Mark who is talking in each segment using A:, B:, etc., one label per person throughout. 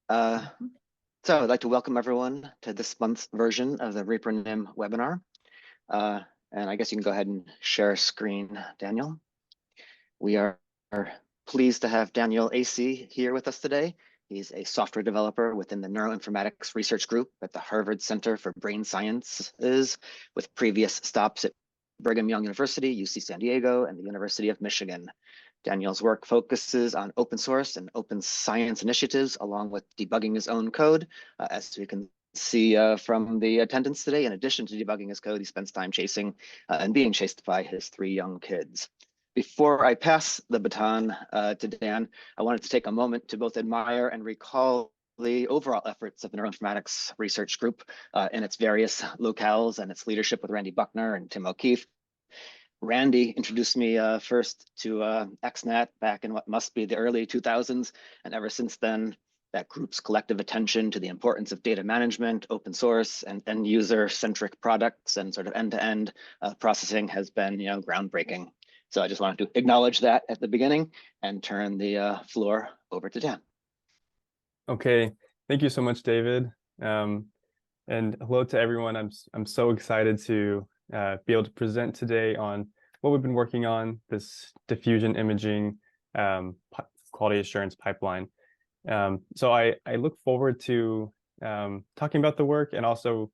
A: Uh, so I'd like to welcome everyone to this month's version of the ReproNim webinar. Uh, and I guess you can go ahead and share a screen, Daniel. We are pleased to have Daniel Asay here with us today. He's a software developer within the Neuroinformatics Research Group at the Harvard Center for Brain Sciences, with previous stops at Brigham Young University, UC San Diego, and the University of Michigan. Daniel's work focuses on open source and open science initiatives, along with debugging his own code. As we can see from the attendance today, in addition to debugging his code, he spends time chasing and being chased by his 3 young kids. Before I pass the baton to Dan, I wanted to take a moment to both admire and recall the overall efforts of the Neuroinformatics Research Group in its various locales and its leadership with Randy Buckner and Tim O'Keefe. Randy introduced me first to XNAT back in what must be the early 2000s, and ever since then, that group's collective attention to the importance of data management, open source, and end user-centric products and sort of end-to-end processing has been, groundbreaking. So I just wanted to acknowledge that at the beginning and turn the floor over to Dan.
B: Okay, thank you so much, David. And hello to everyone. I'm so excited to be able to present today on what we've been working on, this diffusion imaging quality assurance pipeline. So I look forward to talking about the work, and also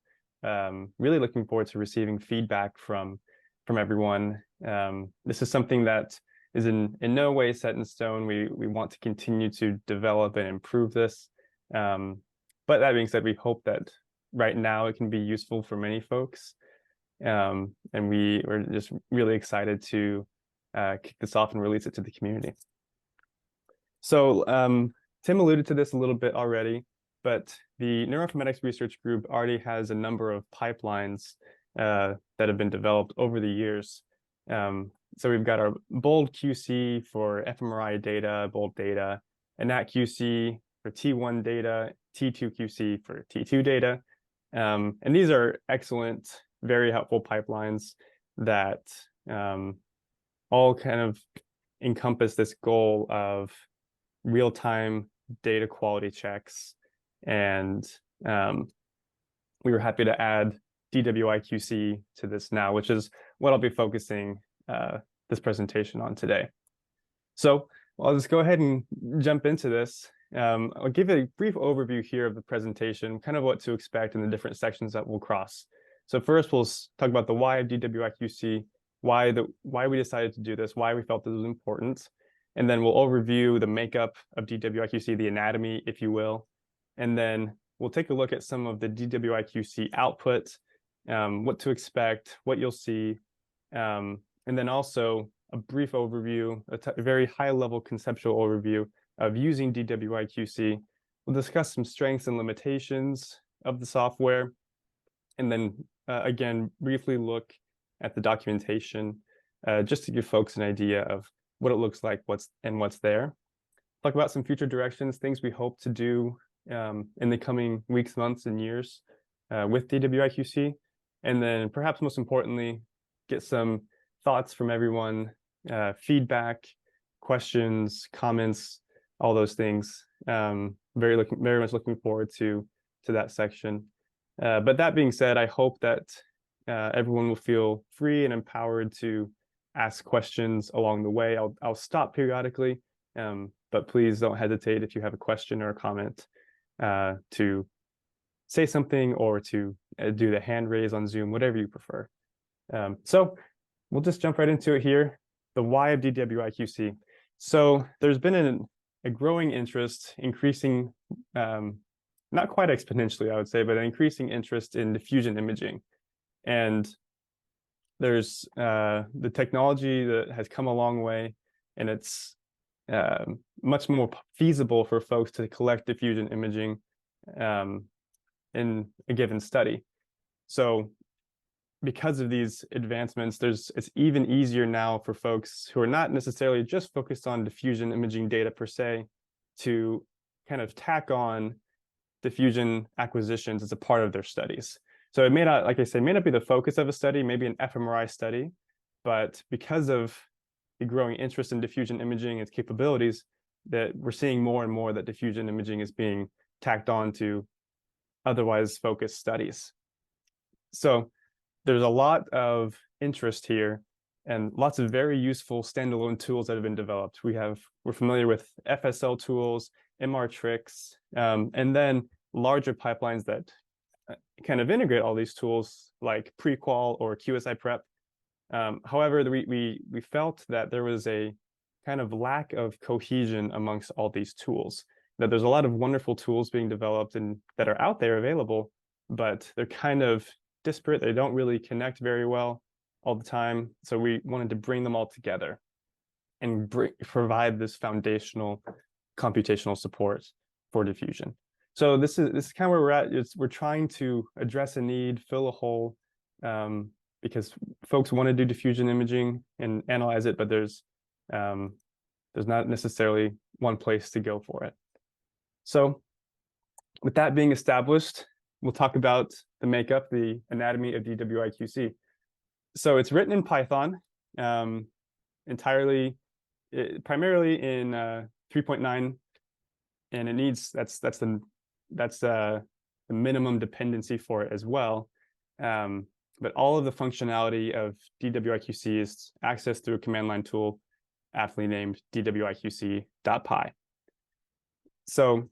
B: really looking forward to receiving feedback from everyone. This is something that is in no way set in stone. We want to continue to develop and improve this. But that being said, we hope that right now it can be useful for many folks. And we're just really excited to kick this off and release it to the community. So Tim alluded to this a little bit already, but the Neuroinformatics Research Group already has a number of pipelines that have been developed over the years. So we've got our bold QC for fMRI data, bold data, ANAT QC for T1 data, T2 QC for T2 data. And these are excellent, very helpful pipelines that all kind of encompass this goal of real-time data quality checks. And we were happy to add DWIQC to this now, which is what I'll be focusing this presentation on today. So I'll just go ahead and jump into this. I'll give a brief overview here of the presentation, kind of what to expect in the different sections that we'll cross. So first, we'll talk about the why of DWIQC, why we decided to do this, why we felt this was important. And then we'll overview the makeup of DWIQC, the anatomy, if you will. And then we'll take a look at some of the DWIQC output, what to expect, what you'll see, and then also a brief overview, a very high-level conceptual overview of using DWIQC. We'll discuss some strengths and limitations of the software, and then again, briefly look at the documentation, just to give folks an idea of what it looks like, what's there. Talk about some future directions, things we hope to do in the coming weeks, months, and years with DWIQC. And then perhaps most importantly, get some thoughts from everyone, feedback, questions, comments, all those things. Very much looking forward to that section. But that being said, I hope that everyone will feel free and empowered to ask questions along the way. I'll stop periodically, but please don't hesitate if you have a question or a comment to say something, or to do the hand raise on Zoom, whatever you prefer. So we'll just jump right into it here. The why of DWIQC. So there's been a growing interest, increasing, not quite exponentially, I would say, but an increasing interest in diffusion imaging. And there's the technology that has come a long way, and it's much more feasible for folks to collect diffusion imaging in a given study. So because of these advancements, it's even easier now for folks who are not necessarily just focused on diffusion imaging data per se to kind of tack on diffusion acquisitions as a part of their studies. So it may not, like I say, may not be the focus of a study, maybe an fMRI study, but because of the growing interest in diffusion imaging, its capabilities, that we're seeing more and more that diffusion imaging is being tacked on to otherwise focused studies. So there's a lot of interest here and lots of very useful standalone tools that have been developed. We're familiar with FSL tools, MR tricks, and then larger pipelines that kind of integrate all these tools like pre-qual or QSI prep. However, we felt that there was a kind of lack of cohesion amongst all these tools, that there's a lot of wonderful tools being developed and that are out there available, but they're kind of disparate. They don't really connect very well all the time. So we wanted to bring them all together and provide this foundational computational support for diffusion. So this is kind of where we're at. We're trying to address a need, fill a hole, because folks want to do diffusion imaging and analyze it, but there's not necessarily one place to go for it. So with that being established, we'll talk about the makeup, the anatomy of DWIQC. So it's written in Python, primarily in 3.9, and it needs that's the minimum dependency for it as well. But all of the functionality of DWIQC is accessed through a command line tool aptly named DWIQC.py. So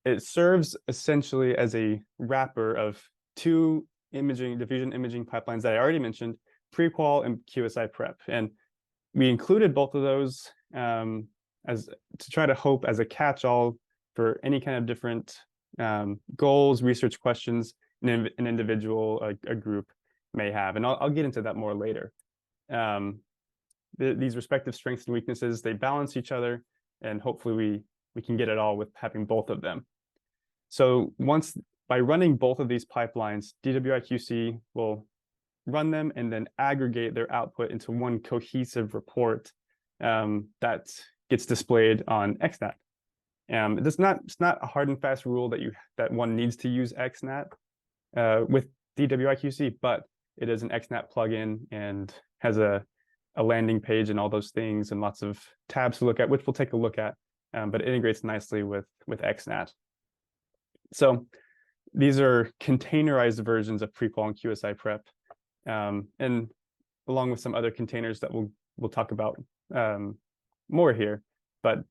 B: it serves essentially as a wrapper of two diffusion imaging pipelines that I already mentioned, pre-qual and QSI prep. And we included both of those as to try to hope as a catch-all for any kind of different goals, research questions an individual, a group may have. And I'll get into that more later. These respective strengths and weaknesses, they balance each other, and hopefully we can get it all with having both of them. So by running both of these pipelines, DWIQC will run them and then aggregate their output into one cohesive report that gets displayed on XNAT. It's not a hard and fast rule that one needs to use XNAT with DWIQC, but it is an XNAT plugin and has a landing page and all those things and lots of tabs to look at, which we'll take a look at, but it integrates nicely with XNAT. So these are containerized versions of pre-qual and QSI prep, and along with some other containers that we'll talk about more here, but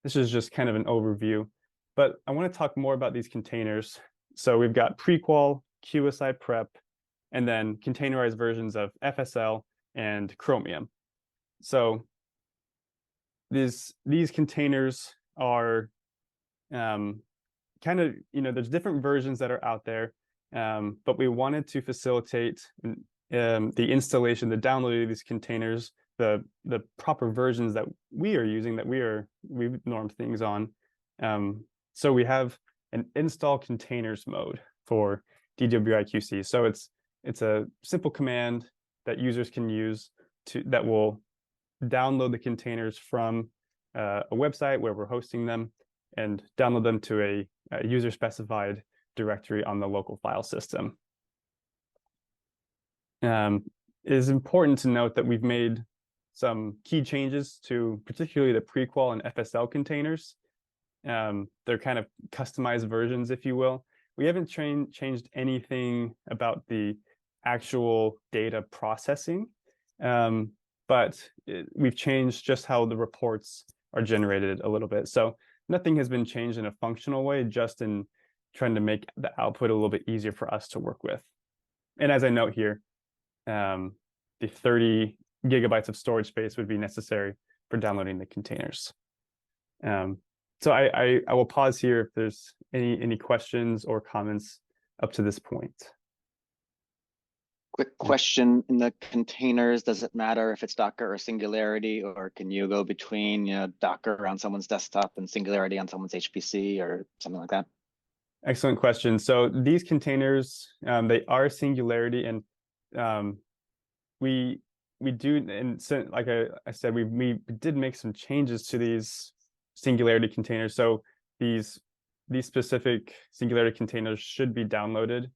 B: this is just kind of an overview. But I want to talk more about these containers. So we've got pre-qual, QSI prep, and then containerized versions of FSL and Chromium. So these containers are kind of, there's different versions that are out there, but we wanted to facilitate the installation, the download of these containers, the proper versions that we are using, that we've normed things on. So we have an install containers mode for DWIQC. So it's a simple command that users can use that will download the containers from a website where we're hosting them and download them to a user specified directory on the local file system. It is important to note that we've made some key changes to particularly the pre-qual and FSL containers. They're kind of customized versions, if you will. We haven't changed anything about the actual data processing, but we've changed just how the reports are generated a little bit. So nothing has been changed in a functional way, just in trying to make the output a little bit easier for us to work with. And as I note here, the 30 gigabytes of storage space would be necessary for downloading the containers. So I will pause here if there's any questions or comments up to this point.
A: Quick question, in the containers, does it matter if it's Docker or Singularity, or can you go between Docker on someone's desktop and Singularity on someone's HPC or something like that?
B: Excellent question. So these containers, they are Singularity, and we do, and so, like I said, we did make some changes to these Singularity containers. So these specific Singularity containers should be downloaded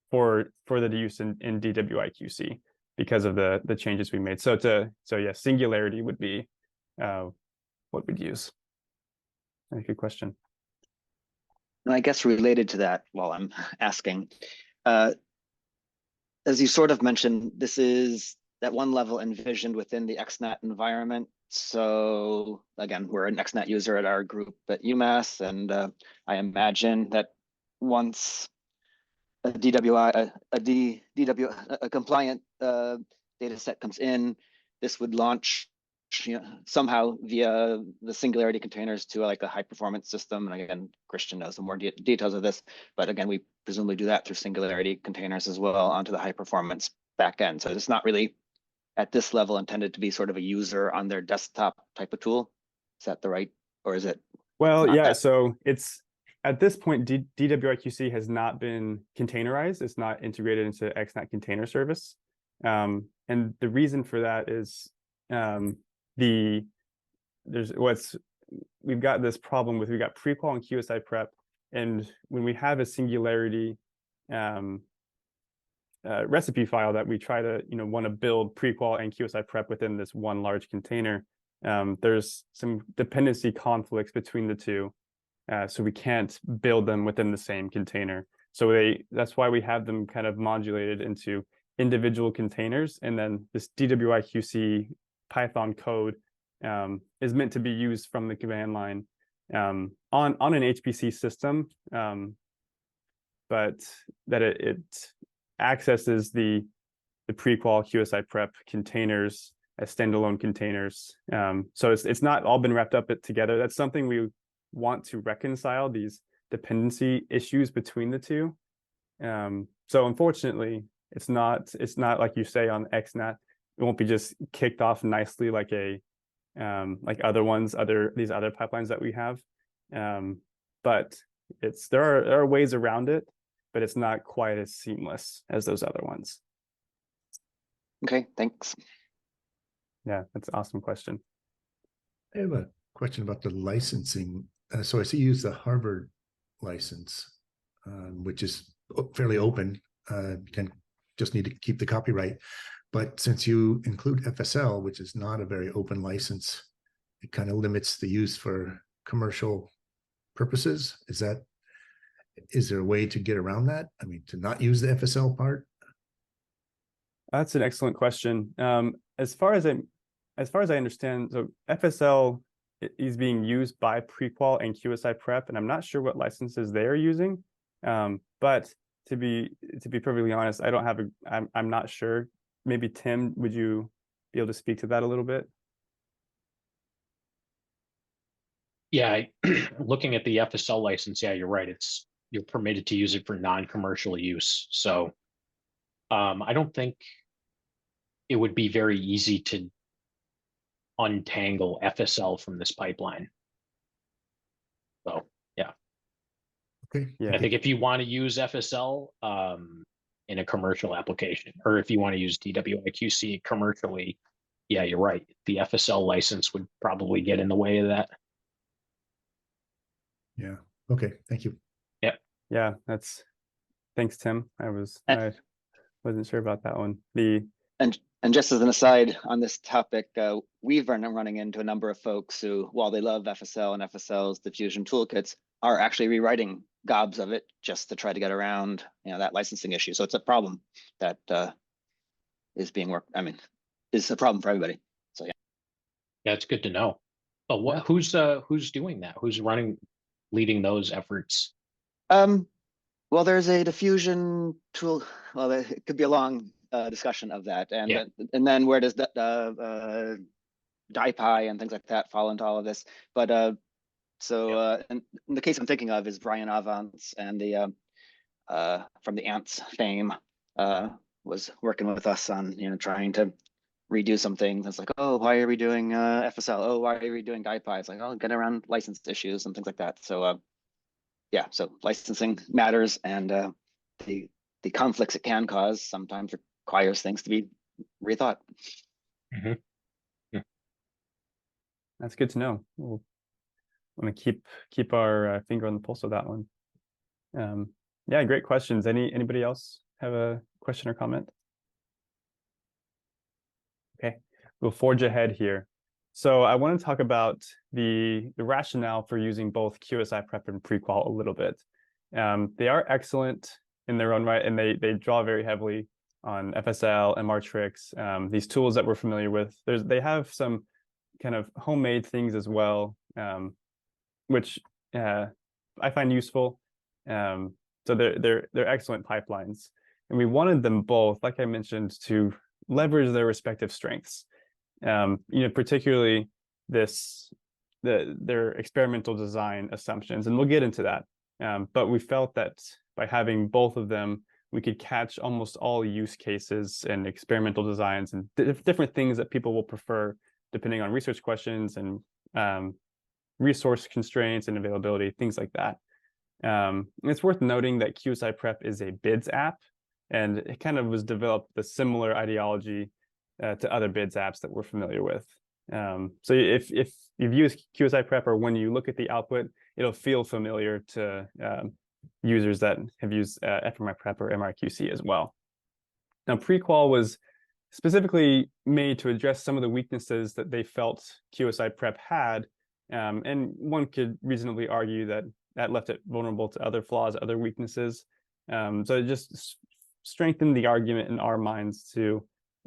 B: for the use in DWIQC because of the changes we made. So yeah, Singularity would be what we'd use. Good question.
A: And I guess related to that, while I'm asking, as you sort of mentioned, this is at one level envisioned within the XNet environment. So again, we're an XNet user at our group at UMass, and I imagine that once a compliant data set comes in, this would launch somehow via the Singularity containers to like a high performance system. And again, Christian knows the more details of this, but again, we presumably do that through Singularity containers as well onto the high performance backend. So it's not really at this level intended to be sort of a user on their desktop type of tool. Is that the right, or is it?
B: Well, yeah, so it's at this point, DWIQC has not been containerized. It's not integrated into XNet Container Service. And the reason for that is we've got this problem with, we've got prequal and QSI prep. And when we have a Singularity recipe file that we try to, want to build prequal and QSI prep within this one large container, there's some dependency conflicts between the two. So we can't build them within the same container. So that's why we have them kind of modulated into individual containers. And then this DWIQC Python code is meant to be used from the command line on an HPC system, but that it accesses the prequal QSI prep containers as standalone containers. So it's not all been wrapped up together. That's something we want to reconcile, these dependency issues between the two. So unfortunately, it's not like you say on XNet. It won't be just kicked off nicely like like these other pipelines that we have. But there are ways around it, but it's not quite as seamless as those other ones.
A: Okay, thanks.
B: Yeah, that's an awesome question.
C: I have a question about the licensing. So I see you use the Harvard license, which is fairly open. You can just need to keep the copyright. But since you include FSL, which is not a very open license, it kind of limits the use for commercial purposes. Is there a way to get around that? I mean, to not use the FSL part?
B: That's an excellent question. As far as I understand, so FSL is being used by Prequal and QSI Prep, and I'm not sure what licenses they are using. But to be perfectly honest, I'm not sure. Maybe Tim, would you be able to speak to that a little bit?
D: Yeah, looking at the FSL license, yeah, you're right. You're permitted to use it for non-commercial use. So I don't think it would be very easy to untangle FSL from this pipeline. So yeah.
C: Okay.
B: Yeah.
D: I think if you want to use FSL in a commercial application, or if you want to use DWIQC commercially, yeah, you're right. The FSL license would probably get in the way of that.
C: Yeah. Okay. Thank you.
B: Yeah, thanks, Tim. I wasn't sure about that one.
A: And just as an aside on this topic, we've been running into a number of folks who, while they love FSL and FSL's diffusion toolkits, are actually rewriting gobs of it just to try to get around, that licensing issue. So it's a problem that is being worked. I mean, is a problem for everybody. So yeah.
D: Yeah, it's good to know. But who's doing that? Who's leading those efforts?
A: Well, there's a diffusion tool. Well, it could be a long discussion of that, and then where does that DIPI and things like that fall into all of this? But in the case I'm thinking of is Brian Avance, and the from the Ants fame was working with us on trying to redo some things. It's like, oh, why are we doing FSL? Oh, why are we doing DIPI? It's like, oh, get around license issues and things like that. So yeah, so licensing matters, and the conflicts it can cause sometimes requires things to be rethought.
D: Mm-hmm. Yeah.
B: That's good to know. We'll want to keep our finger on the pulse of that one. Yeah, great questions. Anybody else have a question or comment? Okay, we'll forge ahead here. So I want to talk about the rationale for using both QSI prep and prequal a little bit. They are excellent in their own right, and they draw very heavily on FSL and Matrix, these tools that we're familiar with. They have some kind of homemade things as well, which I find useful. So they're excellent pipelines, and we wanted them both, like I mentioned, to leverage their respective strengths. Particularly their experimental design assumptions, and we'll get into that. But we felt that by having both of them, we could catch almost all use cases and experimental designs and different things that people will prefer depending on research questions and resource constraints and availability, things like that. And it's worth noting that QSI Prep is a BIDS app, and it kind of was developed with a similar ideology to other BIDS apps that we're familiar with. So if you've used QSI Prep, or when you look at the output, it'll feel familiar to users that have used FMI Prep or ReproQC as well. Now, prequal was specifically made to address some of the weaknesses that they felt QSI Prep had, and one could reasonably argue that that left it vulnerable to other flaws, other weaknesses. So it just strengthened the argument in our minds to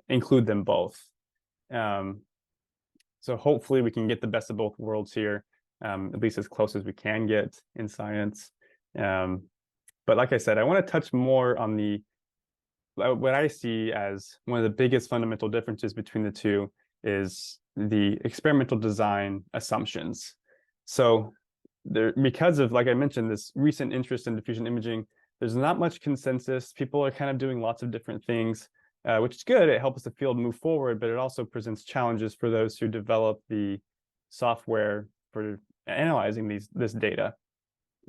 B: include them both. So hopefully we can get the best of both worlds here, at least as close as we can get in science. But like I said, I want to touch more on what I see as one of the biggest fundamental differences between the two is the experimental design assumptions. So because of, like I mentioned, this recent interest in diffusion imaging, there's not much consensus. People are kind of doing lots of different things, which is good. It helps the field move forward, but it also presents challenges for those who develop the software for analyzing this data.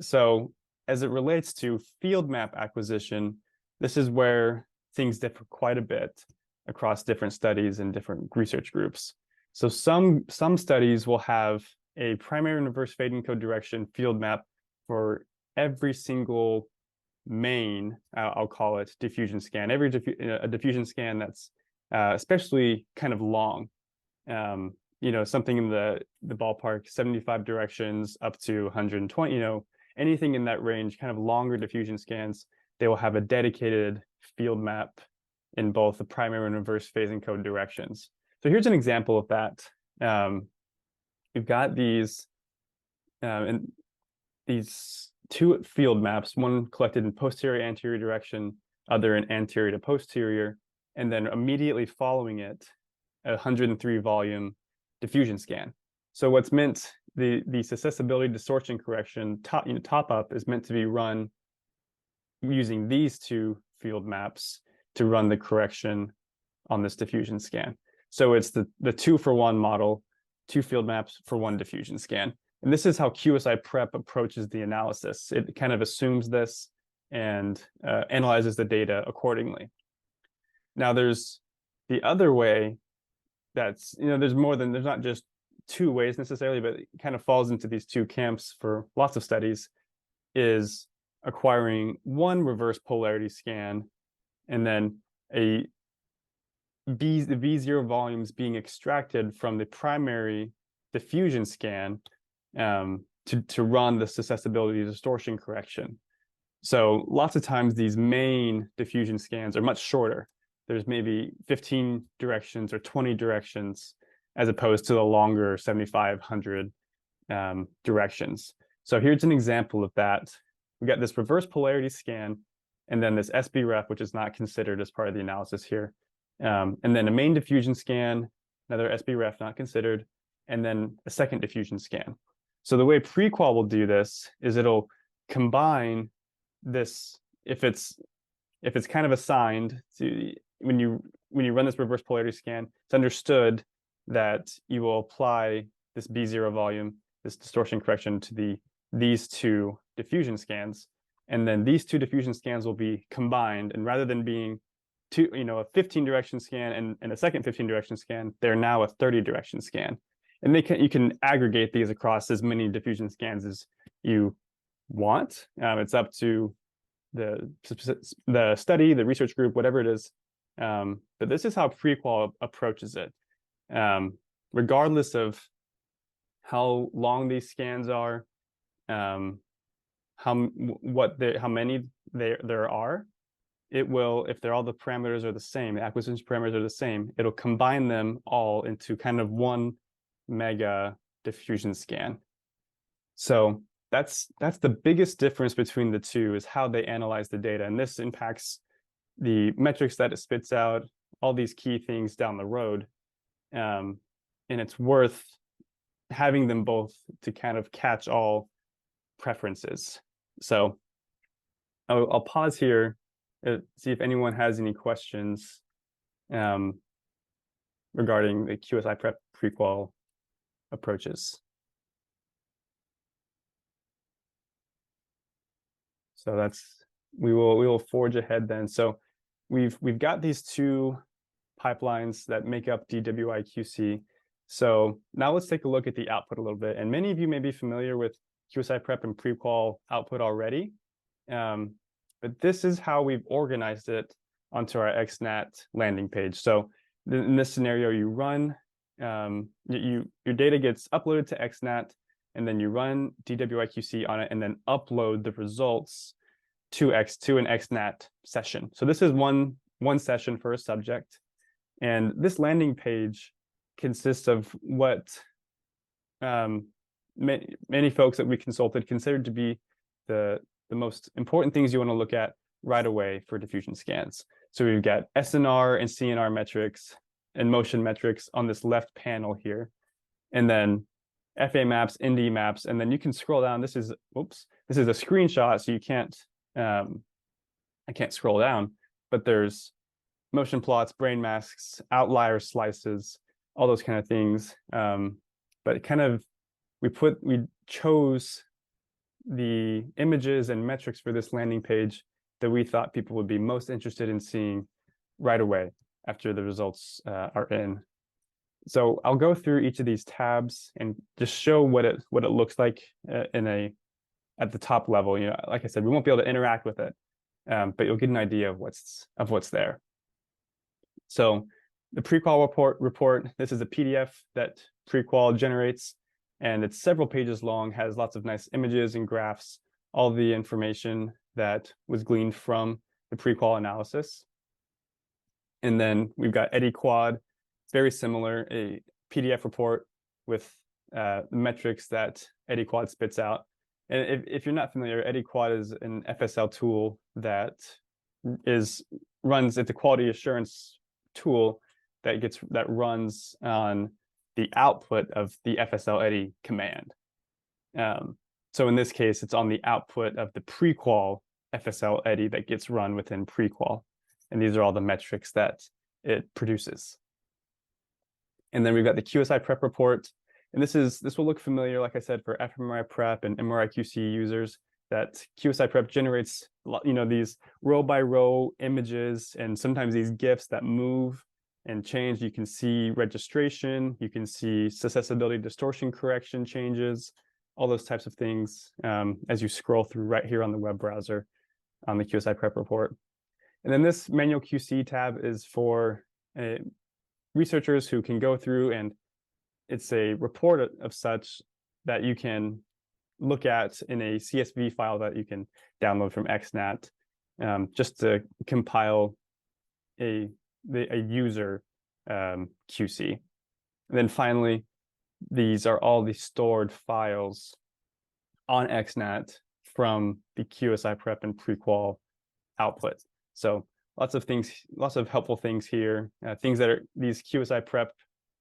B: So as it relates to field map acquisition, this is where things differ quite a bit across different studies and different research groups. So some studies will have a primary and reverse fade encode direction field map for every single main, I'll call it, diffusion scan. Every a diffusion scan that's especially kind of long, something in the ballpark 75 directions up to 120, anything in that range, kind of longer diffusion scans, they will have a dedicated field map in both the primary and reverse phase encode directions. So here's an example of that. We've got these two field maps, one collected in posterior anterior direction, other in anterior to posterior, and then immediately following it, a 103 volume diffusion scan. So what's meant, the susceptibility distortion correction top up is meant to be run using these two field maps to run the correction on this diffusion scan. So it's the 2-for-1 model, 2 field maps for 1 diffusion scan. And this is how QSI Prep approaches the analysis. It kind of assumes this and analyzes the data accordingly. Now there's the other way that's, there's not just 2 ways necessarily, but it kind of falls into these 2 camps for lots of studies, is acquiring 1 reverse polarity scan and then the V0 volumes being extracted from the primary diffusion scan to run the susceptibility distortion correction. So lots of times these main diffusion scans are much shorter. There's maybe 15 directions or 20 directions as opposed to the longer 7,500 directions. So here's an example of that. We got this reverse polarity scan and then this SBREF, which is not considered as part of the analysis here. And then a main diffusion scan, another SBREF not considered, and then a second diffusion scan. So the way prequal will do this is it'll combine this, if it's kind of assigned to, when you run this reverse polarity scan, it's understood that you will apply this B0 volume, this distortion correction to these 2 diffusion scans, and then these 2 diffusion scans will be combined, and rather than being a 15 direction scan and a second 15 direction scan, they're now a 30 direction scan. And you can aggregate these across as many diffusion scans as you want. It's up to the study, the research group, whatever it is. But this is how prequal approaches it. regardless of how long these scans are, how many there are, it will, if they're all the parameters are the same, the acquisition parameters are the same, it'll combine them all into kind of one mega diffusion scan. So that's the biggest difference between the two, is how they analyze the data. And this impacts the metrics that it spits out, all these key things down the road. And it's worth having them both to kind of catch all preferences. So I'll pause here, see if anyone has any questions regarding the QSI prep prequal approaches. So we will forge ahead then. So we've got these two pipelines that make up DWIQC. So now let's take a look at the output a little bit. And many of you may be familiar with QSI prep and prequal output already. But this is how we've organized it onto our XNAT landing page. So in this scenario, you run, your data gets uploaded to XNAT, and then you run DWIQC on it, and then upload the results to an XNAT session. So this is one session for a subject. And this landing page consists of what many folks that we consulted considered to be the most important things you want to look at right away for diffusion scans. So we've got SNR and CNR metrics and motion metrics on this left panel here, and then FA maps, ND maps, and then you can scroll down. This is a screenshot, so you can't, I can't scroll down, but there's motion plots, brain masks, outlier slices, all those kind of things. But kind of, we chose the images and metrics for this landing page that we thought people would be most interested in seeing right away after the results are in. So I'll go through each of these tabs and just show what it looks like at the top level. You know, like I said, we won't be able to interact with it, but you'll get an idea of what's there. So the prequal report, this is a PDF that prequal generates, and it's several pages long, has lots of nice images and graphs, all the information that was gleaned from the prequal analysis. And then we've got EdiQuad, very similar, a PDF report with the metrics that EdiQuad spits out. And if you're not familiar, EdiQuad is an FSL tool that runs, it's a quality assurance tool that runs on the output of the FSL Edi command. So in this case, it's on the output of the prequal FSL Edi that gets run within prequal. And these are all the metrics that it produces. And then we've got the QSI prep report. And this will look familiar, like I said, for fMRI prep and MRI-QC users, that QSI prep generates, you know, these row by row images and sometimes these GIFs that move and change. You can see registration, you can see susceptibility distortion correction changes, all those types of things as you scroll through right here on the web browser on the QSI prep report. And then this manual QC tab is for researchers who can go through, and it's a report of such that you can look at in a CSV file that you can download from XNAT, just to compile a user QC. And then finally, these are all the stored files on XNAT from the QSI prep and prequal output. So lots of things, lots of helpful things here, things that are these QSI prep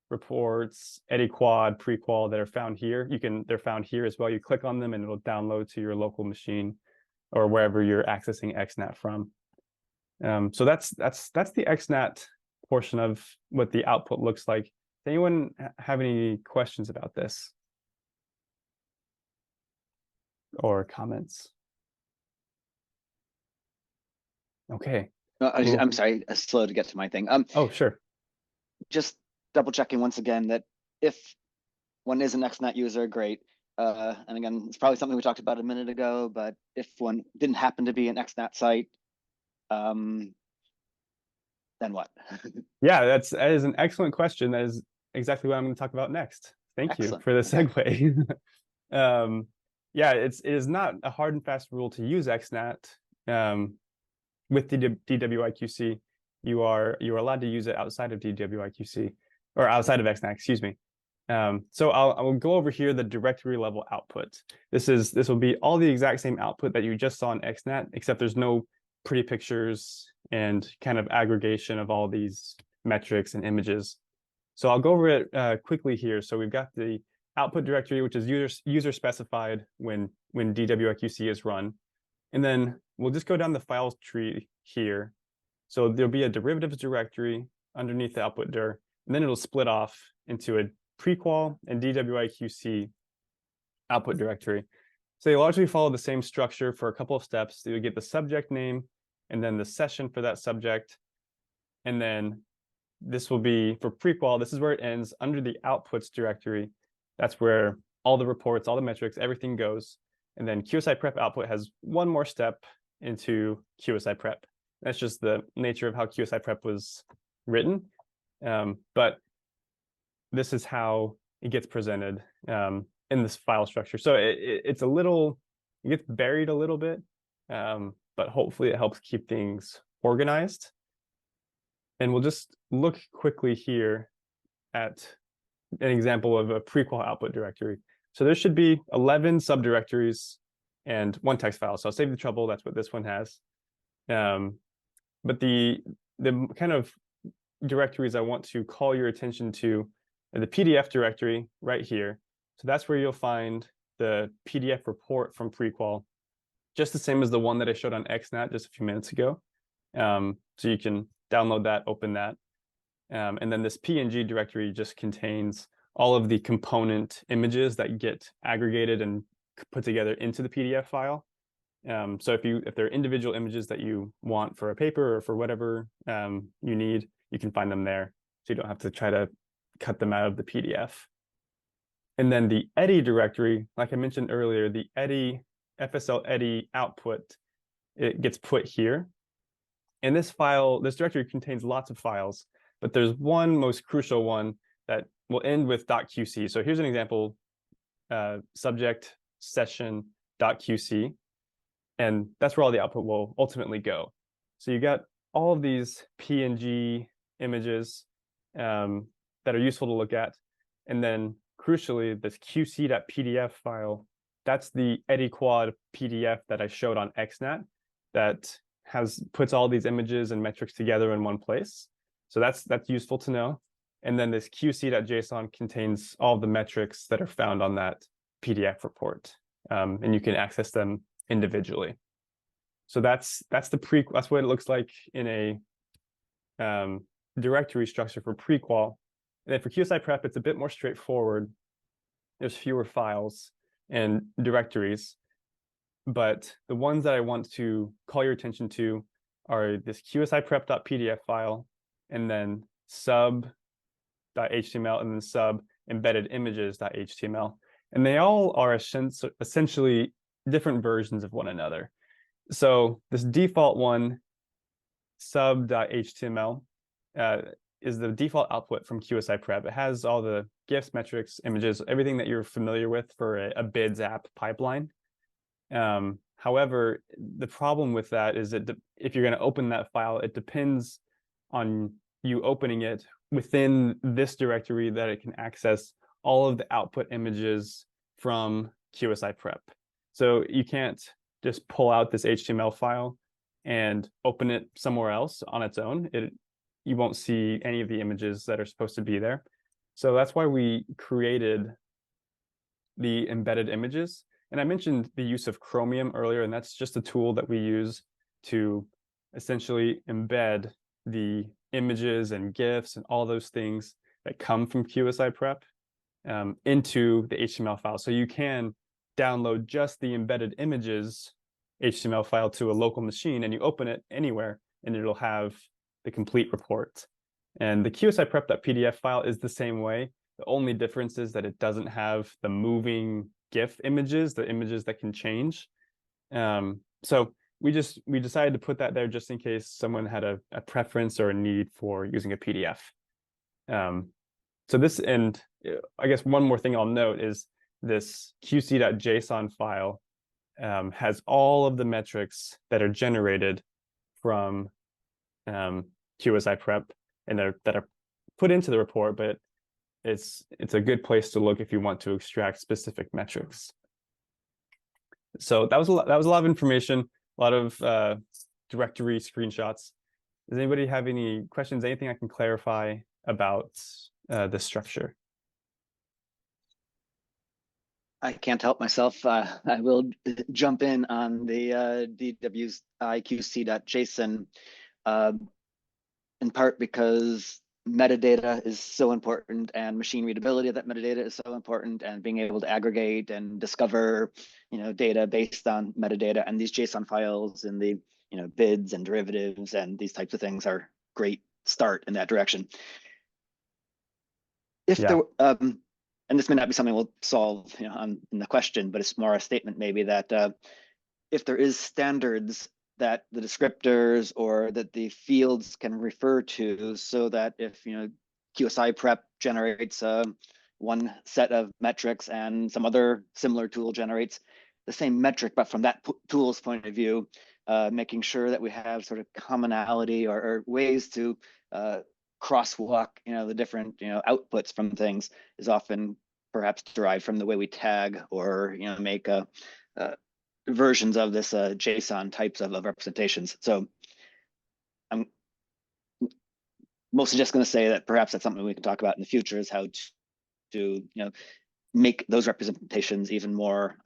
B: reports, EdiQuad, prequal that are found here. they're found here as well. You click on them and it'll download to your local machine or wherever you're accessing XNAT from. So that's the XNAT portion of what the output looks like. Does anyone have any questions about this or comments? Okay.
A: I'm sorry, slow to get to my thing.
B: Oh, sure.
A: Just double checking once again that if one is an XNAT user, great. And again, it's probably something we talked about a minute ago, but if one didn't happen to be an XNAT site, then what?
B: Yeah, that is an excellent question. That is exactly what I'm going to talk about next. Thank you
A: Excellent.
B: for the
A: Okay.
B: segue. Yeah, it is not a hard and fast rule to use XNAT. With the DWIQC, you are allowed to use it outside of DWIQC, or outside of XNAT, excuse me. So I will go over here the directory level output. This will be all the exact same output that you just saw in XNAT, except there's no pretty pictures and kind of aggregation of all these metrics and images. So I'll go over it quickly here. So we've got the output directory, which is user specified when DWIQC is run. And then we'll just go down the files tree here. So there'll be a derivatives directory underneath the output dir, and then it'll split off into a prequal and DWIQC output directory. So they largely follow the same structure for a couple of steps. You'll get the subject name and then the session for that subject. And then this will be for prequal, this is where it ends under the outputs directory. That's where all the reports, all the metrics, everything goes. And then QSI prep output has one more step into QSI prep. That's just the nature of how QSI prep was written. But this is how it gets presented in this file structure. So it gets buried a little bit, but hopefully it helps keep things organized. And we'll just look quickly here at an example of a prequel output directory. So there should be 11 subdirectories and one text file. So I'll save the trouble. That's what this one has. But the kind of directories I want to call your attention to are the PDF directory right here. So that's where you'll find the PDF report from prequal, just the same as the one that I showed on XNAT just a few minutes ago. So you can download that, open that. And then this PNG directory just contains all of the component images that get aggregated and put together into the PDF file. So if there are individual images that you want for a paper or for whatever you need, you can find them there. So you don't have to try to cut them out of the PDF. And then the EDI directory, like I mentioned earlier, the EDI, FSL EDI output, it gets put here. And this directory contains lots of files, but there's one most crucial one that will end with .qc. So here's an example, subject session.qc, and that's where all the output will ultimately go. So you got all of these PNG images that are useful to look at. And then crucially, this qc.pdf file, that's the EDI-quad PDF that I showed on XNAT that puts all these images and metrics together in one place. So that's useful to know. And then this qc.json contains all the metrics that are found on that PDF report, and you can access them individually. So that's what it looks like in a directory structure for prequal. And then for QSI prep, it's a bit more straightforward. There's fewer files and directories, but the ones that I want to call your attention to are this QSI prep.pdf file, and then sub.html, and then sub embedded images.html. And they all are essentially different versions of one another. So this default one, sub.html, is the default output from QSI prep. It has all the GIFs, metrics, images, everything that you're familiar with for a bids app pipeline. However, the problem with that is that if you're going to open that file, it depends on you opening it within this directory that it can access all of the output images from QSI prep. So you can't just pull out this HTML file and open it somewhere else on its own. You won't see any of the images that are supposed to be there. So that's why we created the embedded images. And I mentioned the use of Chromium earlier, and that's just a tool that we use to essentially embed the images and GIFs and all those things that come from QSI prep into the HTML file. So you can download just the embedded images HTML file to a local machine, and you open it anywhere, and it'll have the complete report. And the QSI prep.pdf file is the same way. The only difference is that it doesn't have the moving GIF images, the images that can change. So we decided to put that there just in case someone had a preference or a need for using a PDF. So this, and I guess one more thing I'll note is this qc.json file has all of the metrics that are generated from QSI prep and that are put into the report, but it's a good place to look if you want to extract specific metrics. So that was a lot of information, a lot of directory screenshots. Does anybody have any questions? Anything I can clarify about the structure?
A: I can't help myself. I will jump in on the DWIQC.json, in part because metadata is so important, and machine readability of that metadata is so important, and being able to aggregate and discover, data based on metadata. And these JSON files and the, bids and derivatives and these types of things are great start in that direction. If there, and this may not be something we'll solve, in the question, but it's more a statement maybe that if there is standards that the descriptors or that the fields can refer to, so that if QSI prep generates one set of metrics and some other similar tool generates the same metric, but from that tool's point of view, making sure that we have sort of commonality or ways to crosswalk, the different outputs from things is often perhaps derived from the way we tag or make versions of this JSON types of representations. So I'm mostly just going to say that perhaps that's something we can talk about in the future, is how to make those representations even more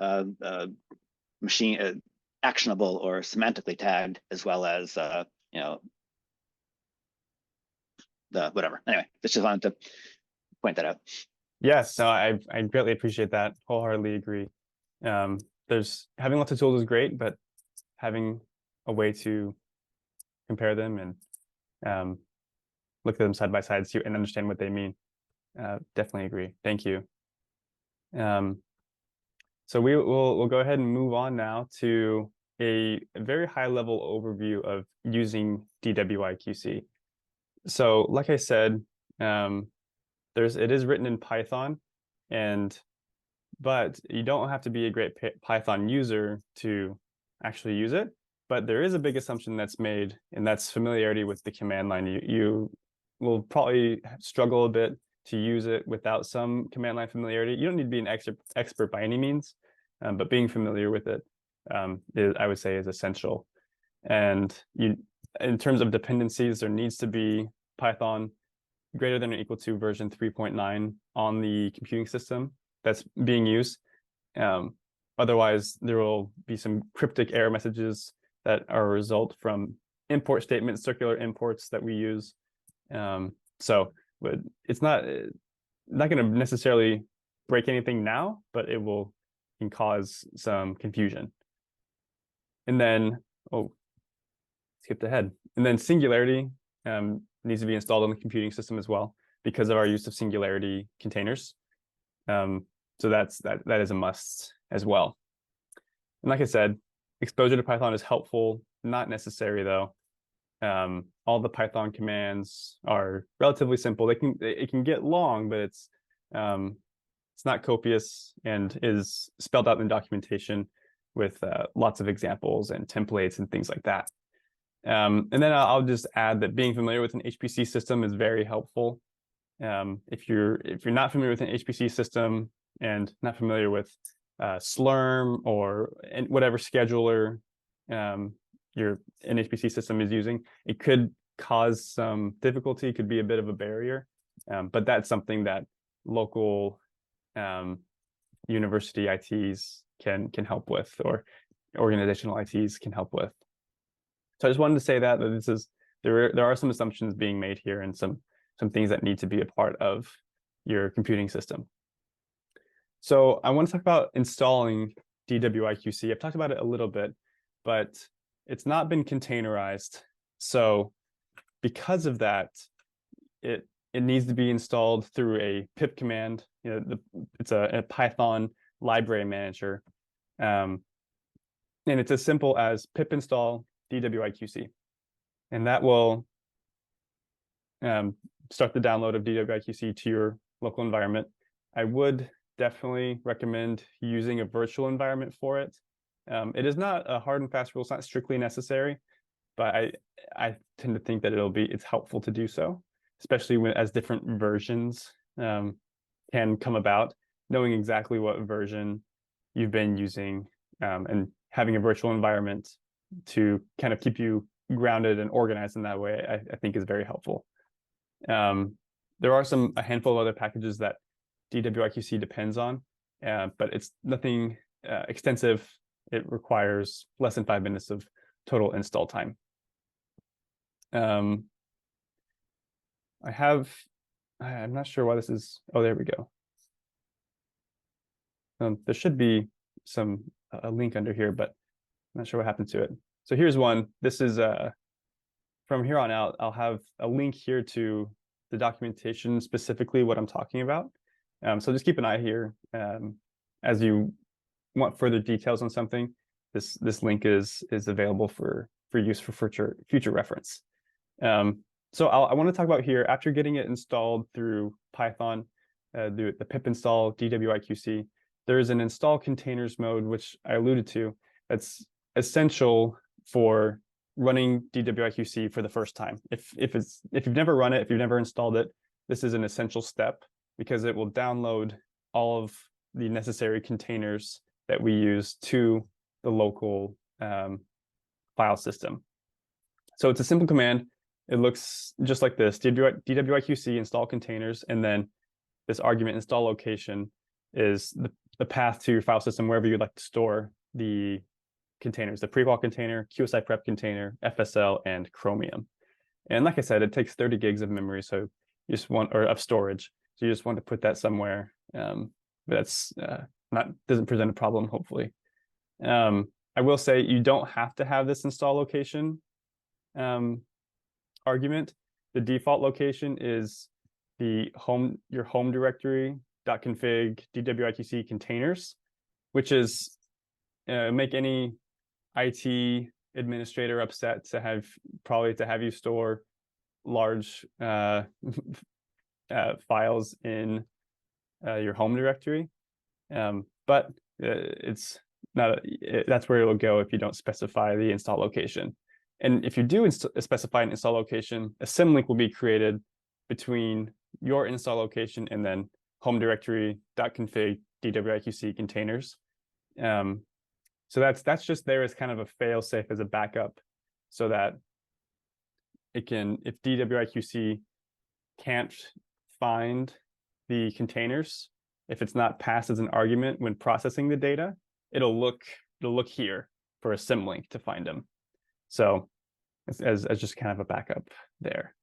A: machine actionable or semantically tagged, as well as the whatever. Anyway, just wanted to point that out.
B: Yes, no, I greatly appreciate that. Wholeheartedly agree. There's having lots of tools is great, but having a way to compare them and look at them side by side, see and understand what they mean. Definitely agree. Thank you. So we'll go ahead and move on now to a very high level overview of using DWIQC. So like I said, it is written in Python, but you don't have to be a great Python user to actually use it. But there is a big assumption that's made, and that's familiarity with the command line. You will probably struggle a bit to use it without some command line familiarity. You don't need to be an expert by any means, but being familiar with it, I would say, is essential. And in terms of dependencies, there needs to be Python greater than or equal to version 3.9 on the computing system that's being used. Otherwise, there will be some cryptic error messages that are a result from import statements, circular imports that we use. So it's not going to necessarily break anything now, but it can cause some confusion. And then, skipped ahead. And then Singularity needs to be installed on the computing system as well, because of our use of Singularity containers. So that is a must as well. And like I said, exposure to Python is helpful, not necessary though. All the Python commands are relatively simple. It can get long, but it's not copious and is spelled out in documentation with lots of examples and templates and things like that. And then I'll just add that being familiar with an HPC system is very helpful. If you're not familiar with an HPC system and not familiar with Slurm or whatever scheduler your HPC system is using, it could cause some difficulty, could be a bit of a barrier, but that's something that local university ITs can help with, or organizational ITs can help with. So I just wanted to say that there are some assumptions being made here, and some things that need to be a part of your computing system. So I want to talk about installing DWIQC. I've talked about it a little bit, but it's not been containerized. So because of that, it needs to be installed through a pip command. It's a Python library manager. And it's as simple as pip install DWIQC. And that will start the download of DWIQC to your local environment. I would definitely recommend using a virtual environment for it. It is not a hard and fast rule. It's not strictly necessary, but I tend to think that it's helpful to do so, especially as different versions can come about. Knowing exactly what version you've been using and having a virtual environment to kind of keep you grounded and organized in that way, I think is very helpful. There are a handful of other packages that DWIQC depends on, but it's nothing extensive. It requires less than 5 minutes of total install time. I'm not sure why this is. Oh, there we go. There should be a link under here, but I'm not sure what happened to it. So here's one. This is from here on out, I'll have a link here to the documentation, specifically what I'm talking about. So just keep an eye here as you want further details on something. This link is available for use for future reference. So I want to talk about here, after getting it installed through Python, the pip install DWIQC, there is an install containers mode, which I alluded to, that's essential for running DWIQC for the first time. If you've never run it, if you've never installed it, this is an essential step because it will download all of the necessary containers that we use to the local file system. So it's a simple command. It looks just like this: DWIQC install containers, and then this argument install location is the path to your file system wherever you'd like to store the containers, the pre-qual container, QSI prep container, FSL, and Chromium. And like I said, it takes 30 gigs of memory, so you just want, or of storage. So you just want to put that somewhere. But that's doesn't present a problem, hopefully. I will say you don't have to have this install location argument. The default location is your home directory .config DWIQC containers, which is make any IT administrator upset to have you store large files in your home directory. But it's not that's where it'll go if you don't specify the install location. And if you do specify an install location, a symlink will be created between your install location and then home directory .config DWIQC containers. So that's just there as kind of a fail-safe, as a backup, so that it can, if DWIQC can't find the containers, if it's not passed as an argument when processing the data, it'll look here for a symlink to find them. So as just kind of a backup there.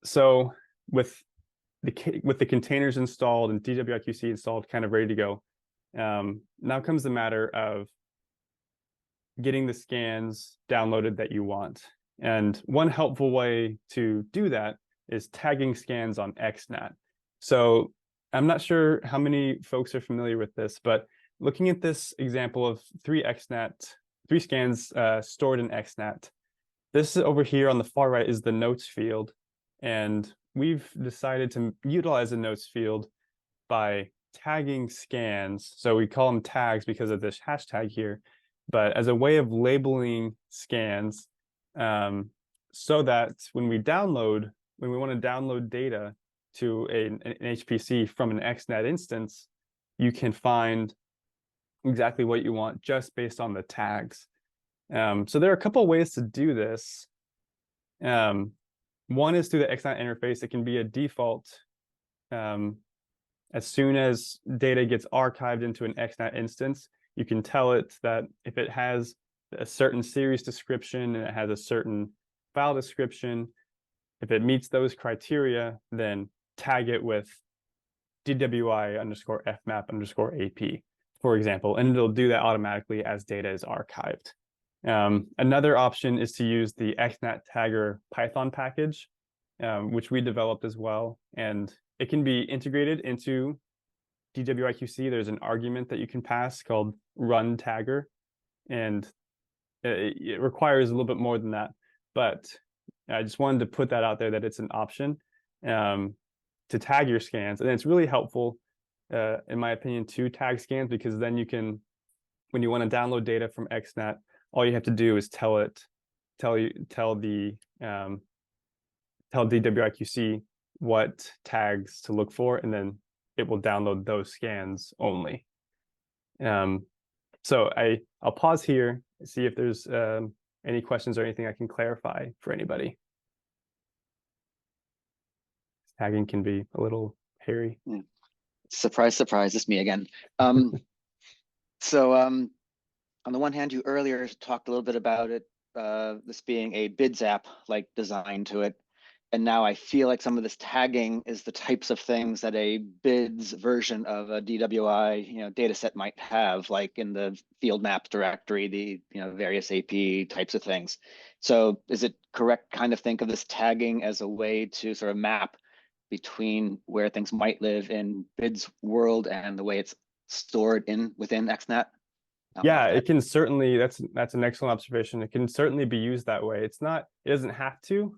B: So with the containers installed and DWIQC installed, kind of ready to go, now comes the matter of getting the scans downloaded that you want. And one helpful way to do that is tagging scans on XNAT. So I'm not sure how many folks are familiar with this, but looking at this example of three scans stored in XNAT, this over here on the far right is the notes field. And we've decided to utilize the notes field by tagging scans. So we call them tags because of this hashtag here, but as a way of labeling scans, so that when we want to download data to an HPC from an XNAT instance, you can find exactly what you want just based on the tags. So there are a couple of ways to do this. One is through the XNAT interface. It can be a default. As soon as data gets archived into an XNAT instance, you can tell it that if it has a certain series description and it has a certain file description, if it meets those criteria, then tag it with DWI_FMAP_AP, for example, and it'll do that automatically as data is archived. Another option is to use the XNAT tagger Python package, which we developed as well, and it can be integrated into DWIQC. There's an argument that you can pass called run tagger, and it requires a little bit more than that, but I just wanted to put that out there that it's an option. to tag your scans. And it's really helpful, in my opinion, to tag scans, because then you can, when you want to download data from XNet, all you have to do is tell DWIQC what tags to look for, and then it will download those scans only. So I'll pause here, see if there's any questions or anything I can clarify for anybody. Tagging can be a little hairy.
A: Yeah. Surprise, surprise, it's me again. So on the one hand, you earlier talked a little bit about it, this being a bids app like design to it. And now I feel like some of this tagging is the types of things that a bids version of a DWI, data set might have, like in the field maps directory, the various AP types of things. So is it correct kind of think of this tagging as a way to sort of map between where things might live in bids world and the way it's stored within XNet?
B: Yeah, it can certainly, that's an excellent observation. It can certainly be used that way. It doesn't have to.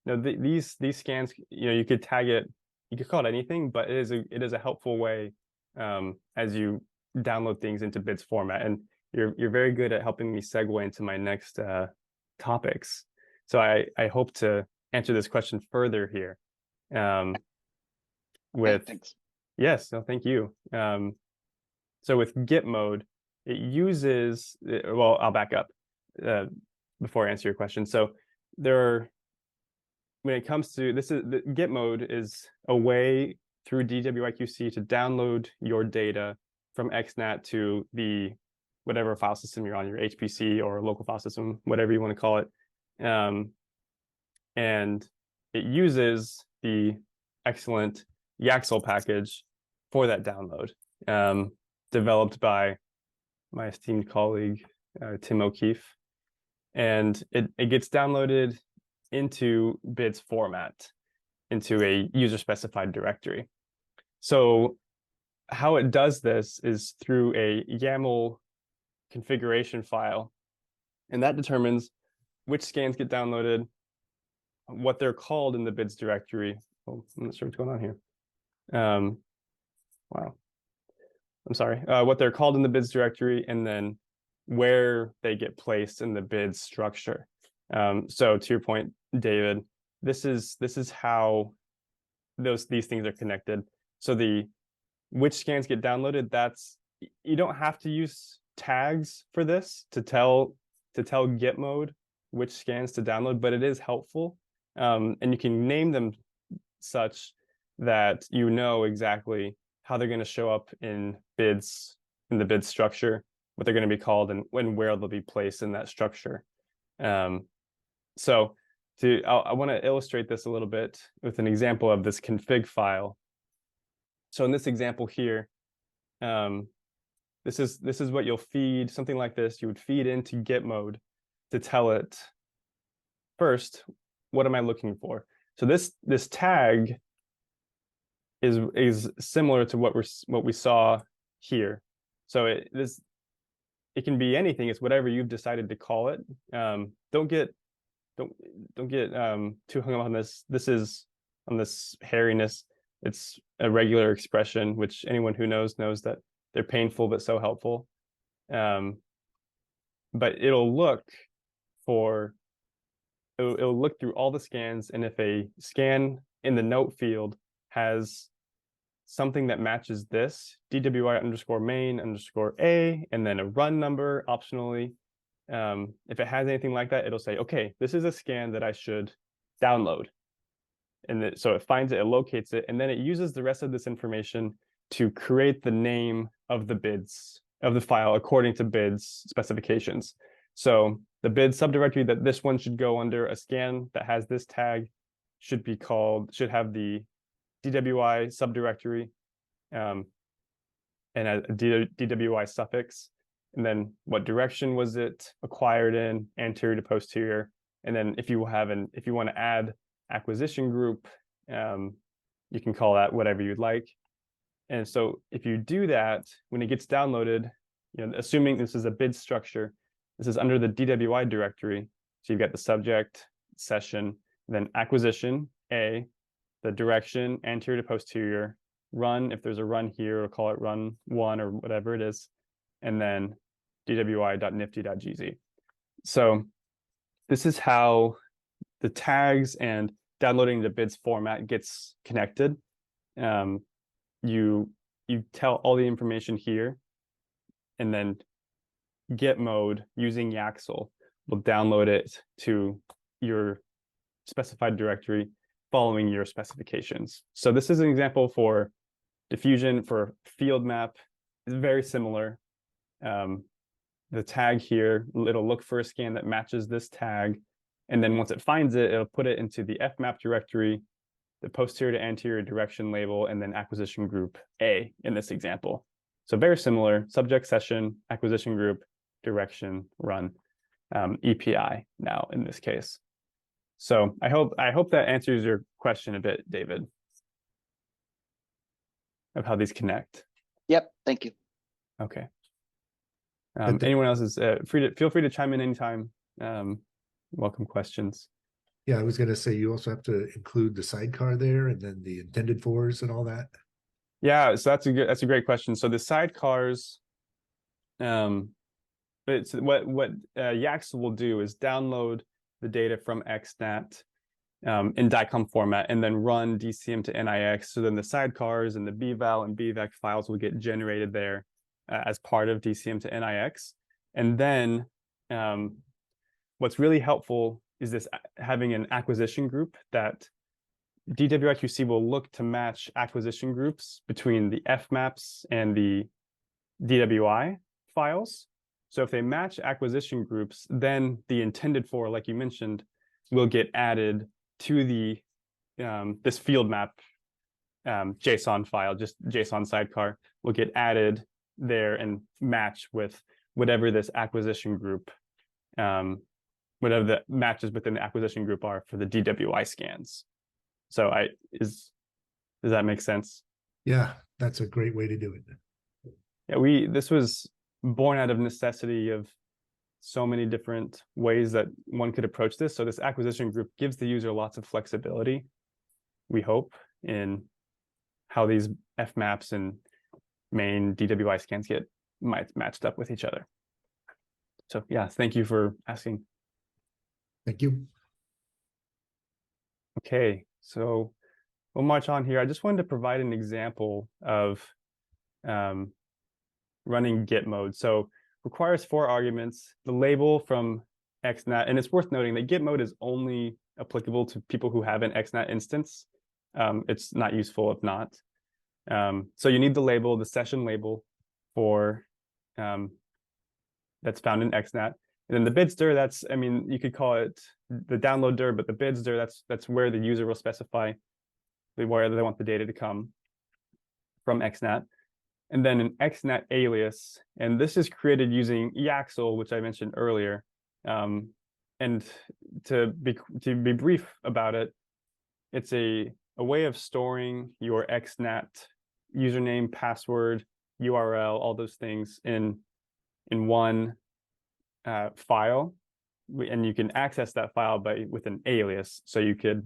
B: These scans, you could tag it, you could call it anything, but it is a helpful way as you download things into bids format. And you're very good at helping me segue into my next topics. So I hope to answer this question further here.
A: Thanks.
B: Yes, no, thank you. So with Git mode, it uses, well, I'll back up before I answer your question. So when it comes to the Git mode is a way through DWIQC to download your data from XNet to the whatever file system you're on, your HPC or local file system, whatever you want to call it. And it uses the excellent Yaxle package for that download, developed by my esteemed colleague, Tim O'Keefe. And it gets downloaded into bids format, into a user-specified directory. So how it does this is through a YAML configuration file, and that determines which scans get downloaded, what they're called in the bids directory. Oh, I'm not sure what's going on here. Wow. I'm sorry. What they're called in the bids directory, and then where they get placed in the bids structure. So to your point, David, this is how these things are connected. So which scans get downloaded, you don't have to use tags for this to tell Git mode which scans to download, but it is helpful. And you can name them such that you know exactly how they're going to show up in bids, in the bid structure, what they're going to be called, and where they'll be placed in that structure. So I want to illustrate this a little bit with an example of this config file. So in this example here, this is what you'll feed, something like this. You would feed into Git mode to tell it, first, what am I looking for? So this tag is similar to what we saw here. So it can be anything. It's whatever you've decided to call it. Don't get too hung up on this. This is on this hairiness. It's a regular expression, which anyone who knows that they're painful but so helpful. But it'll look through all the scans, and if a scan in the note field has something that matches this, DWI_main_A, and then a run number optionally. If it has anything like that, it'll say, okay, this is a scan that I should download. And so it finds it, it locates it, and then it uses the rest of this information to create the name of the bids, of the file according to bids specifications. So the bid subdirectory that this one should go under, a scan that has this tag should have the DWI subdirectory and a DWI suffix, and then what direction was it acquired in, anterior to posterior, and then if you want to add acquisition group, you can call that whatever you'd like. And so if you do that, when it gets downloaded, assuming this is a bid structure, this is under the DWI directory. So you've got the subject, session, then acquisition, A, the direction, anterior to posterior, run, if there's a run here, we'll call it run 1 or whatever it is, and then dwi.nifty.gz. So this is how the tags and downloading the bids format gets connected. You tell all the information here, and then get mode using Yaxel will download it to your specified directory following your specifications. So this is an example for diffusion for field map. It's very similar. The tag here, it'll look for a scan that matches this tag. And then once it finds it, it'll put it into the fmap directory, the posterior to anterior direction label, and then acquisition group A in this example. So very similar, subject session, acquisition group, direction, run, EPI now in this case. So I hope that answers your question a bit, David, of how these connect.
A: Yep, thank you.
B: Okay. Anyone else is feel free to chime in anytime. Welcome questions.
C: Yeah, I was going to say you also have to include the sidecar there, and then the intended fors and all that.
B: Yeah, so that's a great question. So the sidecars, it's what Yaxel will do is download the data from XNAT in DICOM format and then run DCM to NIX. So then the sidecars and the BVAL and BVEC files will get generated there as part of DCM to NIX. And then what's really helpful is this having an acquisition group that DWIQC will look to match acquisition groups between the fmaps and the DWI files. So if they match acquisition groups, then the intended for, like you mentioned, will get added to the this field map JSON file, just JSON sidecar will get added there and match with whatever this acquisition group, whatever the matches within the acquisition group are for the DWI scans. So does that make sense?
C: Yeah, that's a great way to do it.
B: Yeah, this was born out of necessity of so many different ways that one could approach this. So this acquisition group gives the user lots of flexibility, we hope, in how these fmaps and main DWI scans get matched up with each other. So yeah, thank you for asking.
C: Thank you.
B: Okay, so we'll march on here. I just wanted to provide an example of running get mode. So requires 4 arguments, the label from XNAT, and it's worth noting that get mode is only applicable to people who have an XNAT instance. It's not useful if not. So you need the label, the session label for that's found in XNAT. And then the bids dir, that's, I mean, you could call it the download dir, but the bids dir, that's where the user will specify where they want the data to come from XNAT. And then an XNAT alias, and this is created using Yaxel, which I mentioned earlier. And to be brief about it, it's a way of storing your XNAT username, password, URL, all those things in one file, and you can access that file with an alias. So you could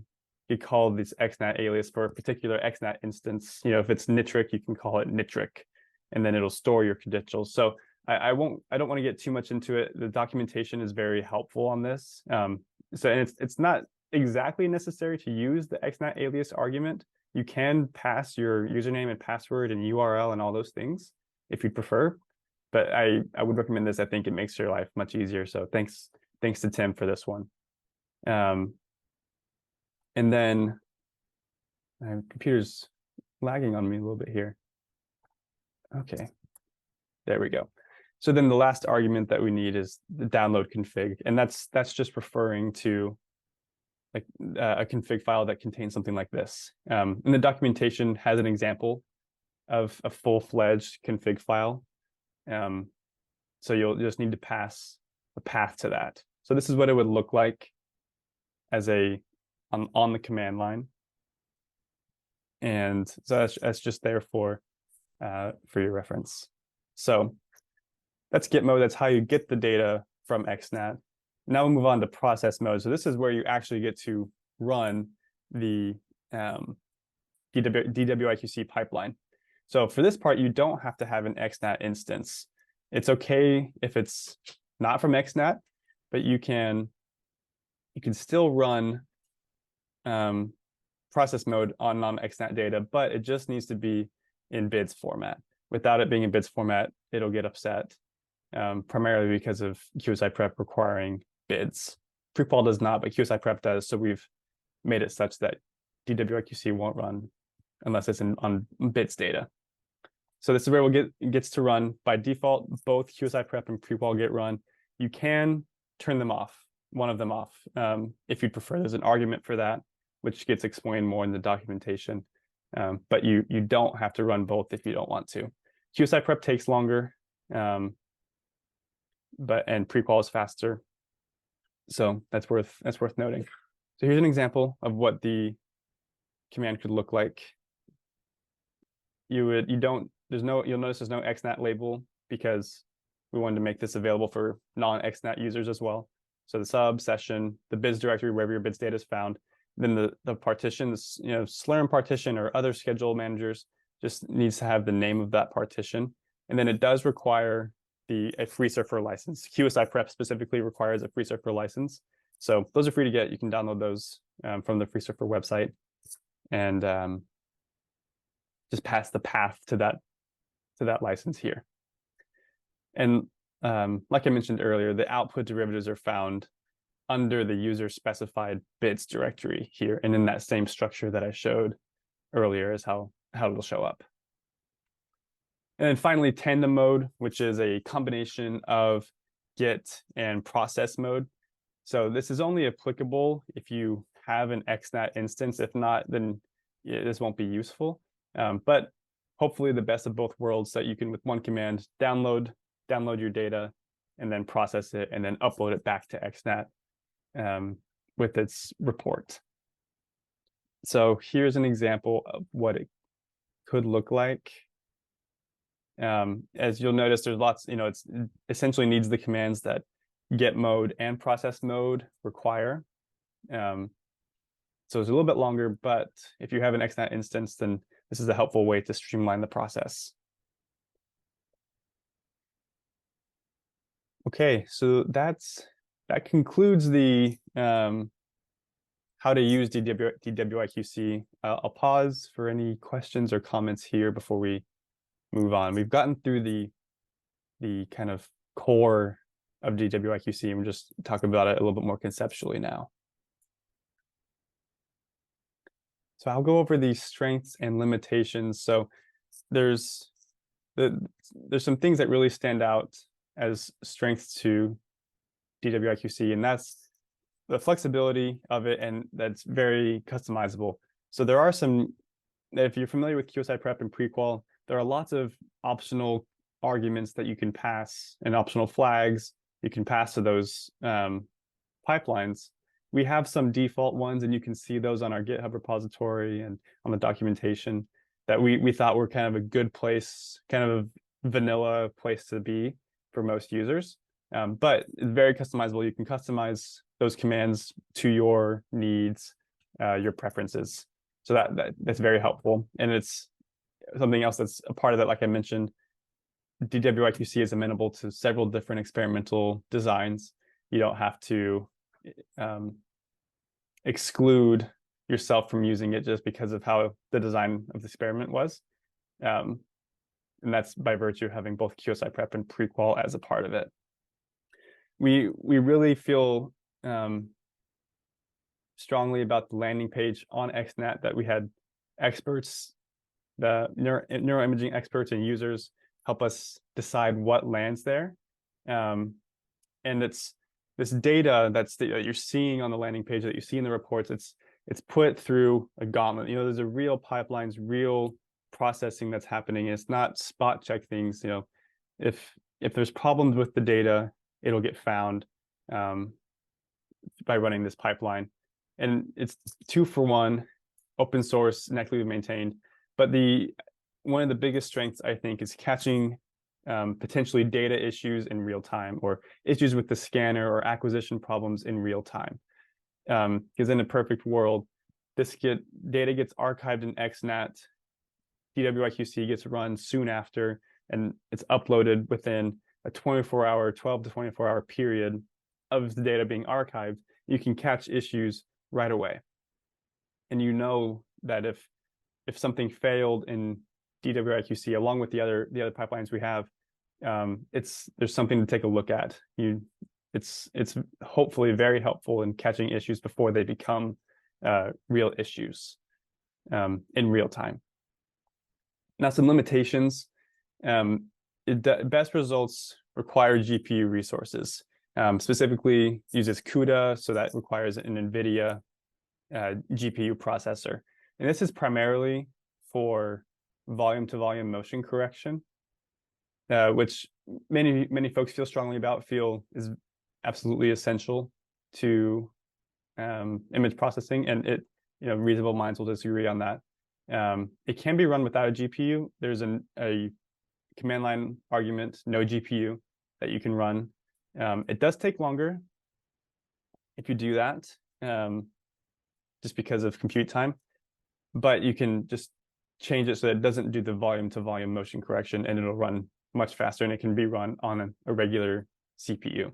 B: call this XNAT alias for a particular XNAT instance. You know, if it's nitric, you can call it nitric, and then it'll store your credentials. So I don't want to get too much into it. The documentation is very helpful on this. And it's not exactly necessary to use the XNAT alias argument. You can pass your username and password and URL and all those things if you prefer. But I would recommend this. I think it makes your life much easier. So thanks to Tim for this one. And then my computer's lagging on me a little bit here. Okay, there we go. So then the last argument that we need is the download config, and that's just referring to like a config file that contains something like this. And the documentation has an example of a full-fledged config file. So you'll just need to pass a path to that. So this is what it would look like as on the command line. And so that's just there for your reference. So that's get mode. That's how you get the data from XNAT. Now we'll move on to process mode. So this is where you actually get to run the DWIQC pipeline. So for this part, you don't have to have an XNAT instance. It's okay if it's not from XNAT, but you can still run process mode on non-XNAT data, but it just needs to be in BIDS format. Without it being in BIDS format, it'll get upset, primarily because of QSI prep requiring BIDS. Prequal does not, but QSI prep does. So we've made it such that DWIQC won't run unless it's on BIDS data. So this is where it gets to run. By default, both QSI prep and prequal get run. You can turn them off, one of them off, if you'd prefer. There's an argument for that, which gets explained more in the documentation. But you don't have to run both if you don't want to. QSI prep takes longer, and prequal is faster. So that's worth noting. So here's an example of what the command could look like. You'll notice there's no XNAT label because we wanted to make this available for non-XNAT users as well. So the sub session, the BIDS directory, wherever your BIDS data is found, then the partitions, Slurm partition or other schedule managers just needs to have the name of that partition. And then it does require a free surfer license. QSI prep specifically requires a free surfer license. So those are free to get. You can download those from the free surfer website and just pass the path to that license here. And like I mentioned earlier, the output derivatives are found under the user specified BIDS directory here, and in that same structure that I showed earlier is how it'll show up. And then finally, tandem mode, which is a combination of Git and process mode. So this is only applicable if you have an XNAT instance. If not, then this won't be useful. But hopefully the best of both worlds, that you can, with one command, download your data and then process it and then upload it back to XNAT with its report. So here's an example of what it could look like. As you'll notice, there's lots, it essentially needs the commands that get mode and process mode require. So it's a little bit longer, but if you have an XNAT instance, then this is a helpful way to streamline the process. Okay, so that concludes the how to use DWIQC. I'll pause for any questions or comments here before we move on. We've gotten through the kind of core of DWIQC, and we'll just talk about it a little bit more conceptually now. So I'll go over the strengths and limitations. So there's some things that really stand out as strengths to DWIQC, and that's the flexibility of it, and that's very customizable. So there are some, if you're familiar with QSI prep and prequal, there are lots of optional arguments that you can pass and optional flags you can pass to those pipelines. We have some default ones, and you can see those on our GitHub repository and on the documentation that we thought were kind of a good place, kind of a vanilla place to be for most users. But it's very customizable. You can customize those commands to your needs, your preferences. So that's very helpful. And it's something else that's a part of that, like I mentioned, DWIQC is amenable to several different experimental designs. You don't have to exclude yourself from using it just because of how the design of the experiment was. And that's by virtue of having both QSI prep and prequal as a part of it. We really feel strongly about the landing page on XNAT, that we had experts, the neuroimaging experts and users help us decide what lands there. And it's this data that you're seeing on the landing page, that you see in the reports, it's put through a gauntlet. There's a real pipelines, real processing that's happening. It's not spot check things. If there's problems with the data, it'll get found by running this pipeline. And it's 2-for-1, open source, actively maintained. But one of the biggest strengths, I think, is catching potentially data issues in real time, or issues with the scanner or acquisition problems in real time. Because in a perfect world, data gets archived in XNAT, DWIQC gets run soon after, and it's uploaded within a 12 to 24 hour period of the data being archived. You can catch issues right away. And you know that if something failed in DWIQC along with the other pipelines we have, there's something to take a look at. It's hopefully very helpful in catching issues before they become real issues in real time. Now, some limitations. Best results require GPU resources. Specifically uses CUDA, so that requires an NVIDIA GPU processor. And this is primarily for volume-to-volume motion correction, which many folks feel strongly about, feel is absolutely essential to image processing, and reasonable minds will disagree on that. It can be run without a GPU. There's a command line argument, no GPU, that you can run. It does take longer if you do that, just because of compute time, but you can just change it so that it doesn't do the volume-to-volume motion correction, and it'll run much faster, and it can be run on a regular CPU.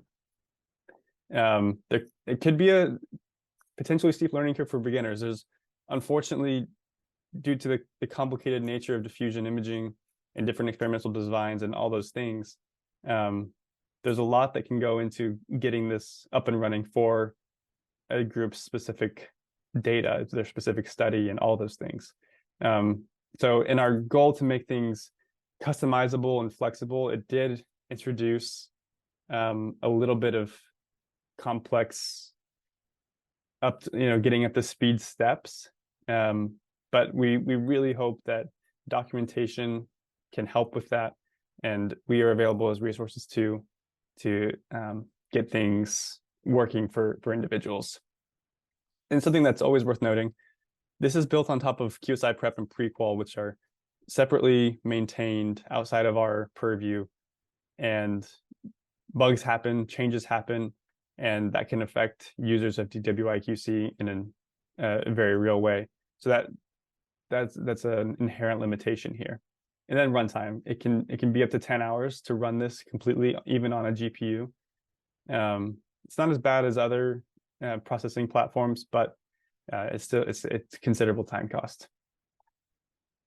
B: It could be a potentially steep learning curve for beginners. There's, unfortunately, due to the complicated nature of diffusion imaging and different experimental designs and all those things, there's a lot that can go into getting this up and running for a group's specific data, their specific study, and all those things. So in our goal to make things customizable and flexible, it did introduce a little bit of complex getting at the speed steps. But we really hope that documentation can help with that, and we are available as resources to get things working for individuals. And something that's always worth noting, this is built on top of QSI Prep and Prequal, which are separately maintained outside of our purview, and bugs happen, changes happen, and that can affect users of DWIQC in a very real way. So that's an inherent limitation here. And then runtime, it can be up to 10 hours to run this completely, even on a GPU. It's not as bad as other processing platforms, but it's considerable time cost.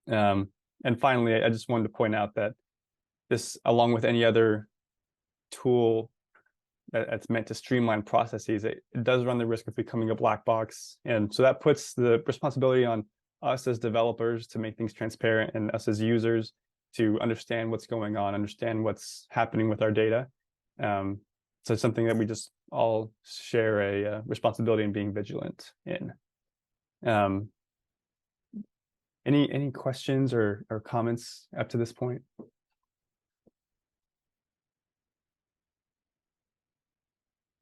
B: And finally, I just wanted to point out that this, along with any other tool that's meant to streamline processes, it does run the risk of becoming a black box. And so that puts the responsibility on us as developers to make things transparent, and us as users to understand what's going on, understand what's happening with our data. So it's something that we just all share a responsibility in being vigilant in. Any questions or comments up to this point?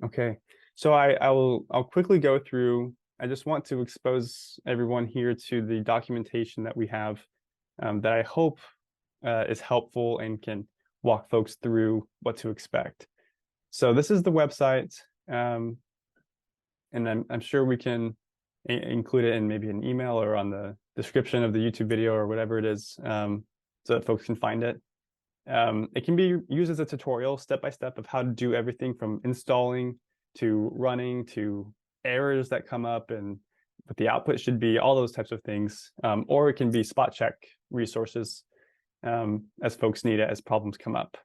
B: Okay, so I'll quickly go through. I just want to expose everyone here to the documentation that we have, that I hope is helpful and can walk folks through what to expect. So this is the website, and I'm sure we can include it in maybe an email or on the description of the YouTube video or whatever it is, so that folks can find it. It can be used as a tutorial, step-by-step, of how to do everything from installing to running to errors that come up and what the output should be, all those types of things. Or it can be spot check resources as folks need it as problems come up.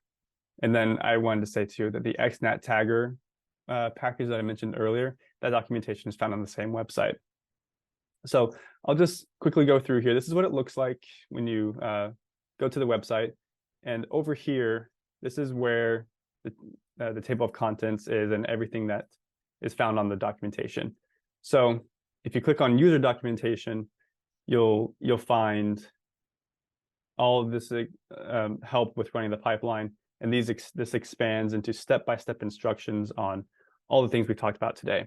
B: And then I wanted to say too that the XNAT tagger package that I mentioned earlier, that documentation is found on the same website. So I'll just quickly go through here. This is what it looks like when you go to the website. And over here, this is where the table of contents is, and everything that is found on the documentation. So if you click on user documentation, you'll find all of this help with running the pipeline. And this expands into step-by-step instructions on all the things we talked about today.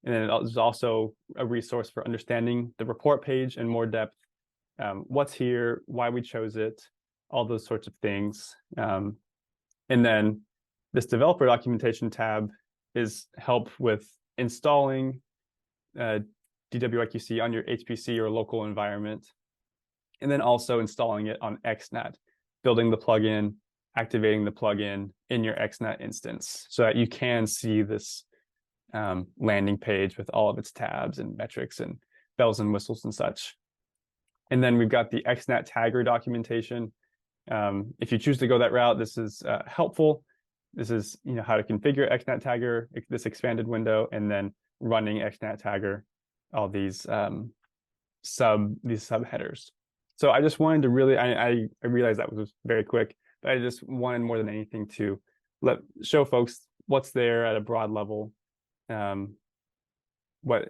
B: And then there's also a resource for understanding the report page in more depth, what's here, why we chose it, all those sorts of things. And then this developer documentation tab is help with installing DWIQC on your HPC or local environment, and then also installing it on XNet, building the plugin, activating the plugin in your XNet instance so that you can see this landing page with all of its tabs and metrics and bells and whistles and such. And then we've got the XNet tagger documentation. If you choose to go that route, this is helpful. This is how to configure XNet tagger, this expanded window, and then running XNet tagger, all these subheaders. So I just wanted to really, I realized that was very quick, but I just wanted more than anything to show folks what's there at a broad level, what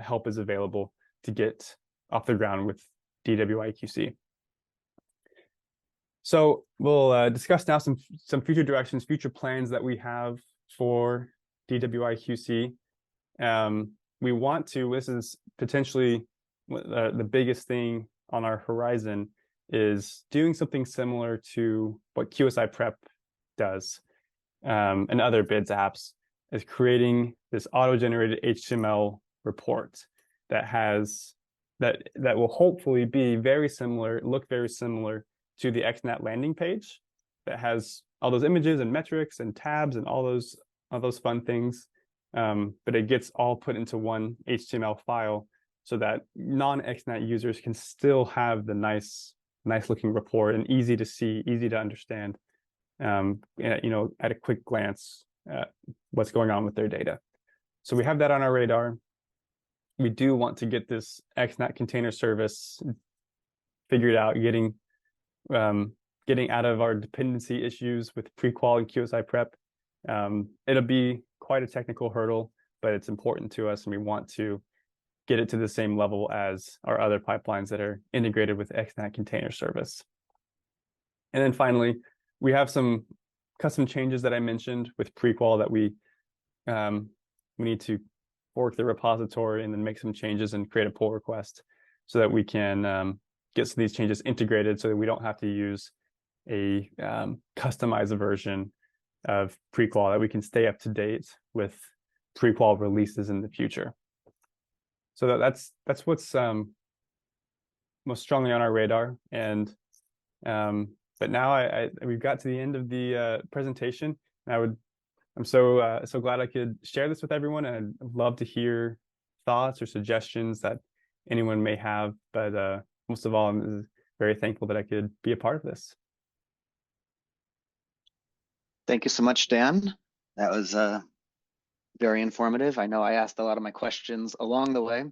B: help is available to get off the ground with DWIQC. So we'll discuss now some future directions, future plans that we have for DWIQC. We want to, this is potentially the biggest thing on our horizon, is doing something similar to what QSI Prep does and other BIDS apps, is creating this auto-generated HTML report that will hopefully be very similar, look very similar to the XNet landing page that has all those images and metrics and tabs and all those fun things. But it gets all put into one HTML file so that non-XNet users can still have the nice looking report and easy to see, easy to understand, at a quick glance, what's going on with their data. So we have that on our radar. We do want to get this XNet container service figured out, getting out of our dependency issues with prequal and QSI Prep. It'll be quite a technical hurdle, but it's important to us, and we want to get it to the same level as our other pipelines that are integrated with XNet container service. And then finally, we have some custom changes that I mentioned with prequal that we need to fork the repository and then make some changes and create a pull request so that we can get some of these changes integrated so that we don't have to use a customized version of prequal, that we can stay up to date with prequal releases in the future. So that's what's most strongly on our radar. And but now we've got to the end of the presentation. And I'm so glad I could share this with everyone, and I'd love to hear thoughts or suggestions that anyone may have. But most of all, I'm very thankful that I could be a part of this.
A: Thank you so much, Dan. That was very informative. I know I asked a lot of my questions along the way.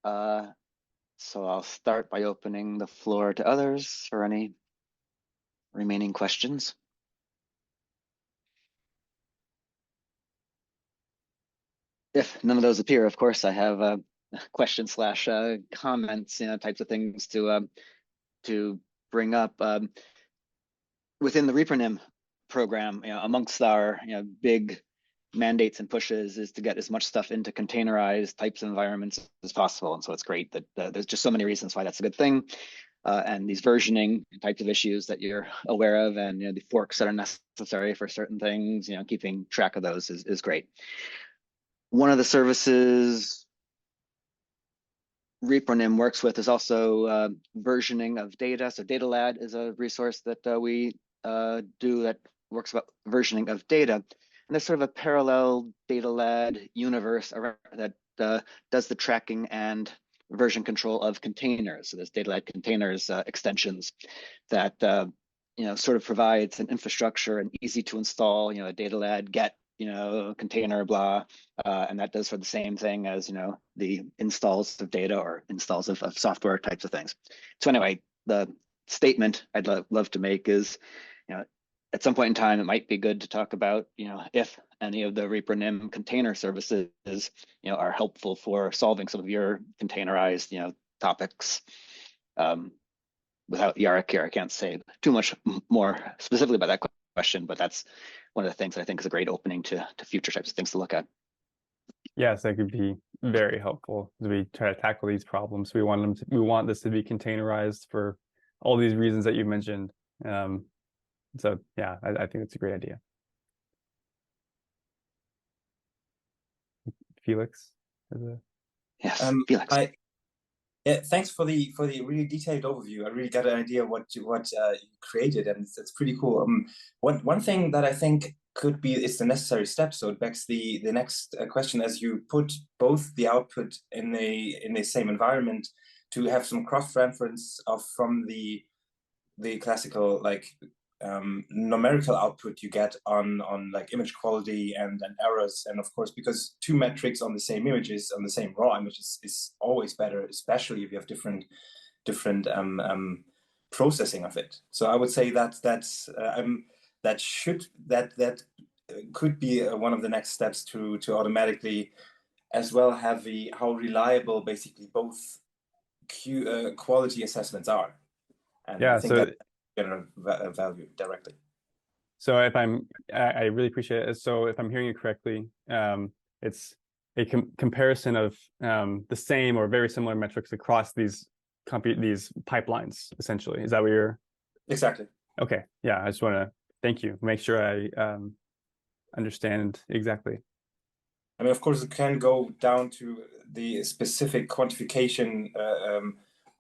A: So I'll start by opening the floor to others for any remaining questions. If none of those appear, of course, I have questions / comments, types of things to bring up. Within the ReproNim program, amongst our big mandates and pushes is to get as much stuff into containerized types of environments as possible. And so it's great that there's just so many reasons why that's a good thing. And these versioning types of issues that you're aware of, and the forks that are necessary for certain things, keeping track of those is great. One of the services ReproNim works with is also versioning of data. So DataLad is a resource that we do that works about versioning of data. And there's sort of a parallel DataLad universe that does the tracking and version control of containers. So there's DataLad containers extensions that sort of provides an infrastructure and easy to install. A DataLad get container blah, and that does for the same thing as the installs of data or installs of software types of things. So anyway, the statement I'd love to make is at some point in time, it might be good to talk about, if any of the ReproNim container services, are helpful for solving some of your containerized, topics. Without Yarrick here, I can't say too much more specifically about that question, but that's one of the things that I think is a great opening to future types of things to look at. Yes,
B: that could be very helpful as we try to tackle these problems. We want this to be containerized for all these reasons that you mentioned. So yeah, I think it's a great idea. Felix?
A: Yes, Felix.
E: Yeah, thanks for the really detailed overview. I really got an idea what you created, and it's pretty cool. One thing that I think could be is the necessary step. So it begs the next question: as you put both the output in the same environment, to have some cross-reference from the classical numerical output you get on like image quality and errors, and of course, because two metrics on the same images, on the same raw images, is always better, especially if you have different processing of it. So I would say that could be one of the next steps to automatically as well have how reliable basically both quality assessments are. And
B: Yeah,
E: I think
B: so
E: that generate value directly.
B: So I really appreciate it. So if I'm hearing you correctly, it's a comparison of the same or very similar metrics across these pipelines, essentially. Is that what you're?
E: Exactly.
B: Okay. Yeah, I just want to thank you. Make sure I understand exactly.
E: I mean, of course, it can go down to the specific quantification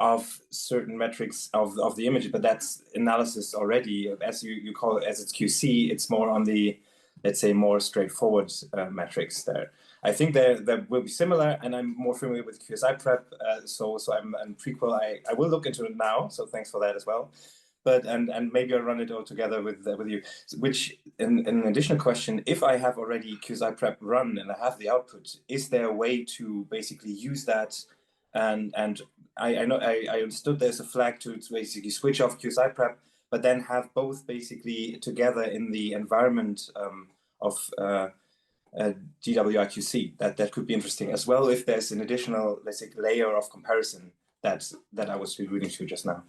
E: of certain metrics of the image, but that's analysis already. As you call it, as it's QC, it's more on the, let's say, more straightforward metrics there. I think that will be similar, and I'm more familiar with QSI prep, so I'm prequel. I will look into it now, so thanks for that as well. But and maybe I'll run it all together with you. Which, in an additional question, if I have already QSI prep run and I have the output, is there a way to basically use that? And I know I understood there's a flag to basically switch off QSI prep, but then have both basically together in the environment of DWIQC. That could be interesting as well if there's an additional, let's say, layer of comparison that I was alluding to just now.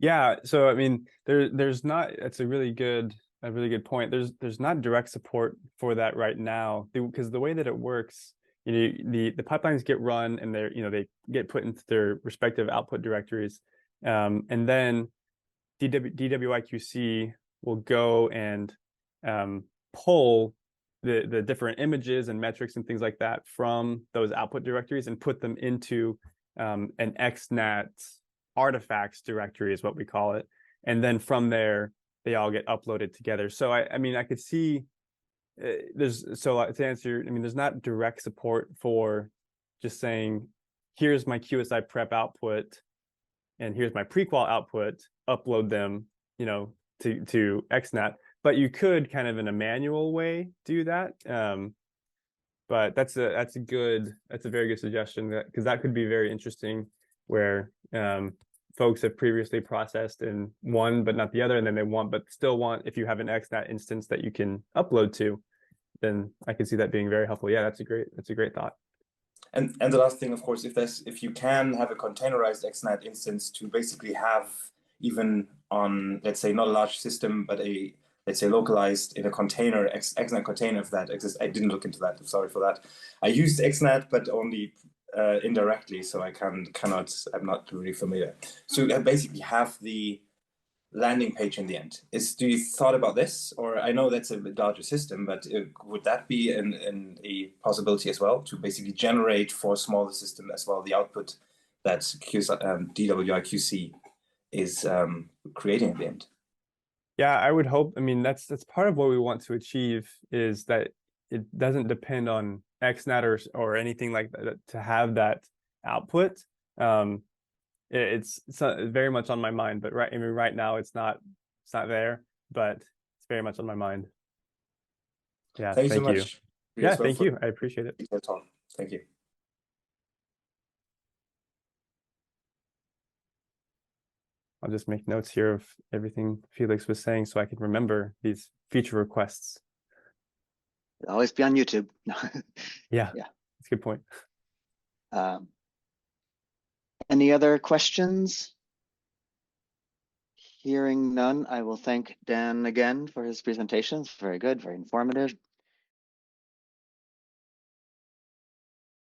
B: Yeah, so I mean, there's not. It's a really good point. There's not direct support for that right now, because the way that it works, the pipelines get run and they get put into their respective output directories, and then DWIQC will go and pull the different images and metrics and things like that from those output directories and put them into an XNAT artifacts directory is what we call it, and then from there they all get uploaded together. So I mean, I could see to answer, I mean, there's not direct support for just saying, here's my QSI prep output and here's my prequal output, upload them, to XNAT, but you could kind of in a manual way do that. But that's a very good suggestion, because that could be very interesting, where folks have previously processed in one but not the other, and then they still want, if you have an XNAT instance that you can upload to, then I can see that being very helpful. Yeah, that's a great thought.
E: And the last thing, of course, if you can have a containerized XNAT instance to basically have, even on, let's say, not a large system, but let's say localized in a container, XNAT container, if that exists. I didn't look into that. I'm sorry for that. I used XNAT, but only indirectly, so I'm not really familiar. So I basically have the landing page in the end. Do you thought about this? Or I know that's a larger system, but would that be a possibility as well, to basically generate for a smaller system as well the output that DWIQC is creating in the end?
B: Yeah, I would hope. I mean, that's part of what we want to achieve, is that it doesn't depend on XNAT or anything like that to have that output. It's very much on my mind, but right now it's not there, but it's very much on my mind. Yeah,
E: thank you so much.
B: Yeah, thank you. I appreciate it.
E: Thank you.
B: I'll just make notes here of everything Felix was saying so I can remember these feature requests.
A: It'll always be on YouTube.
B: Yeah, that's a good point.
A: Any other questions? Hearing none, I will thank Dan again for his presentations. Very good, very informative.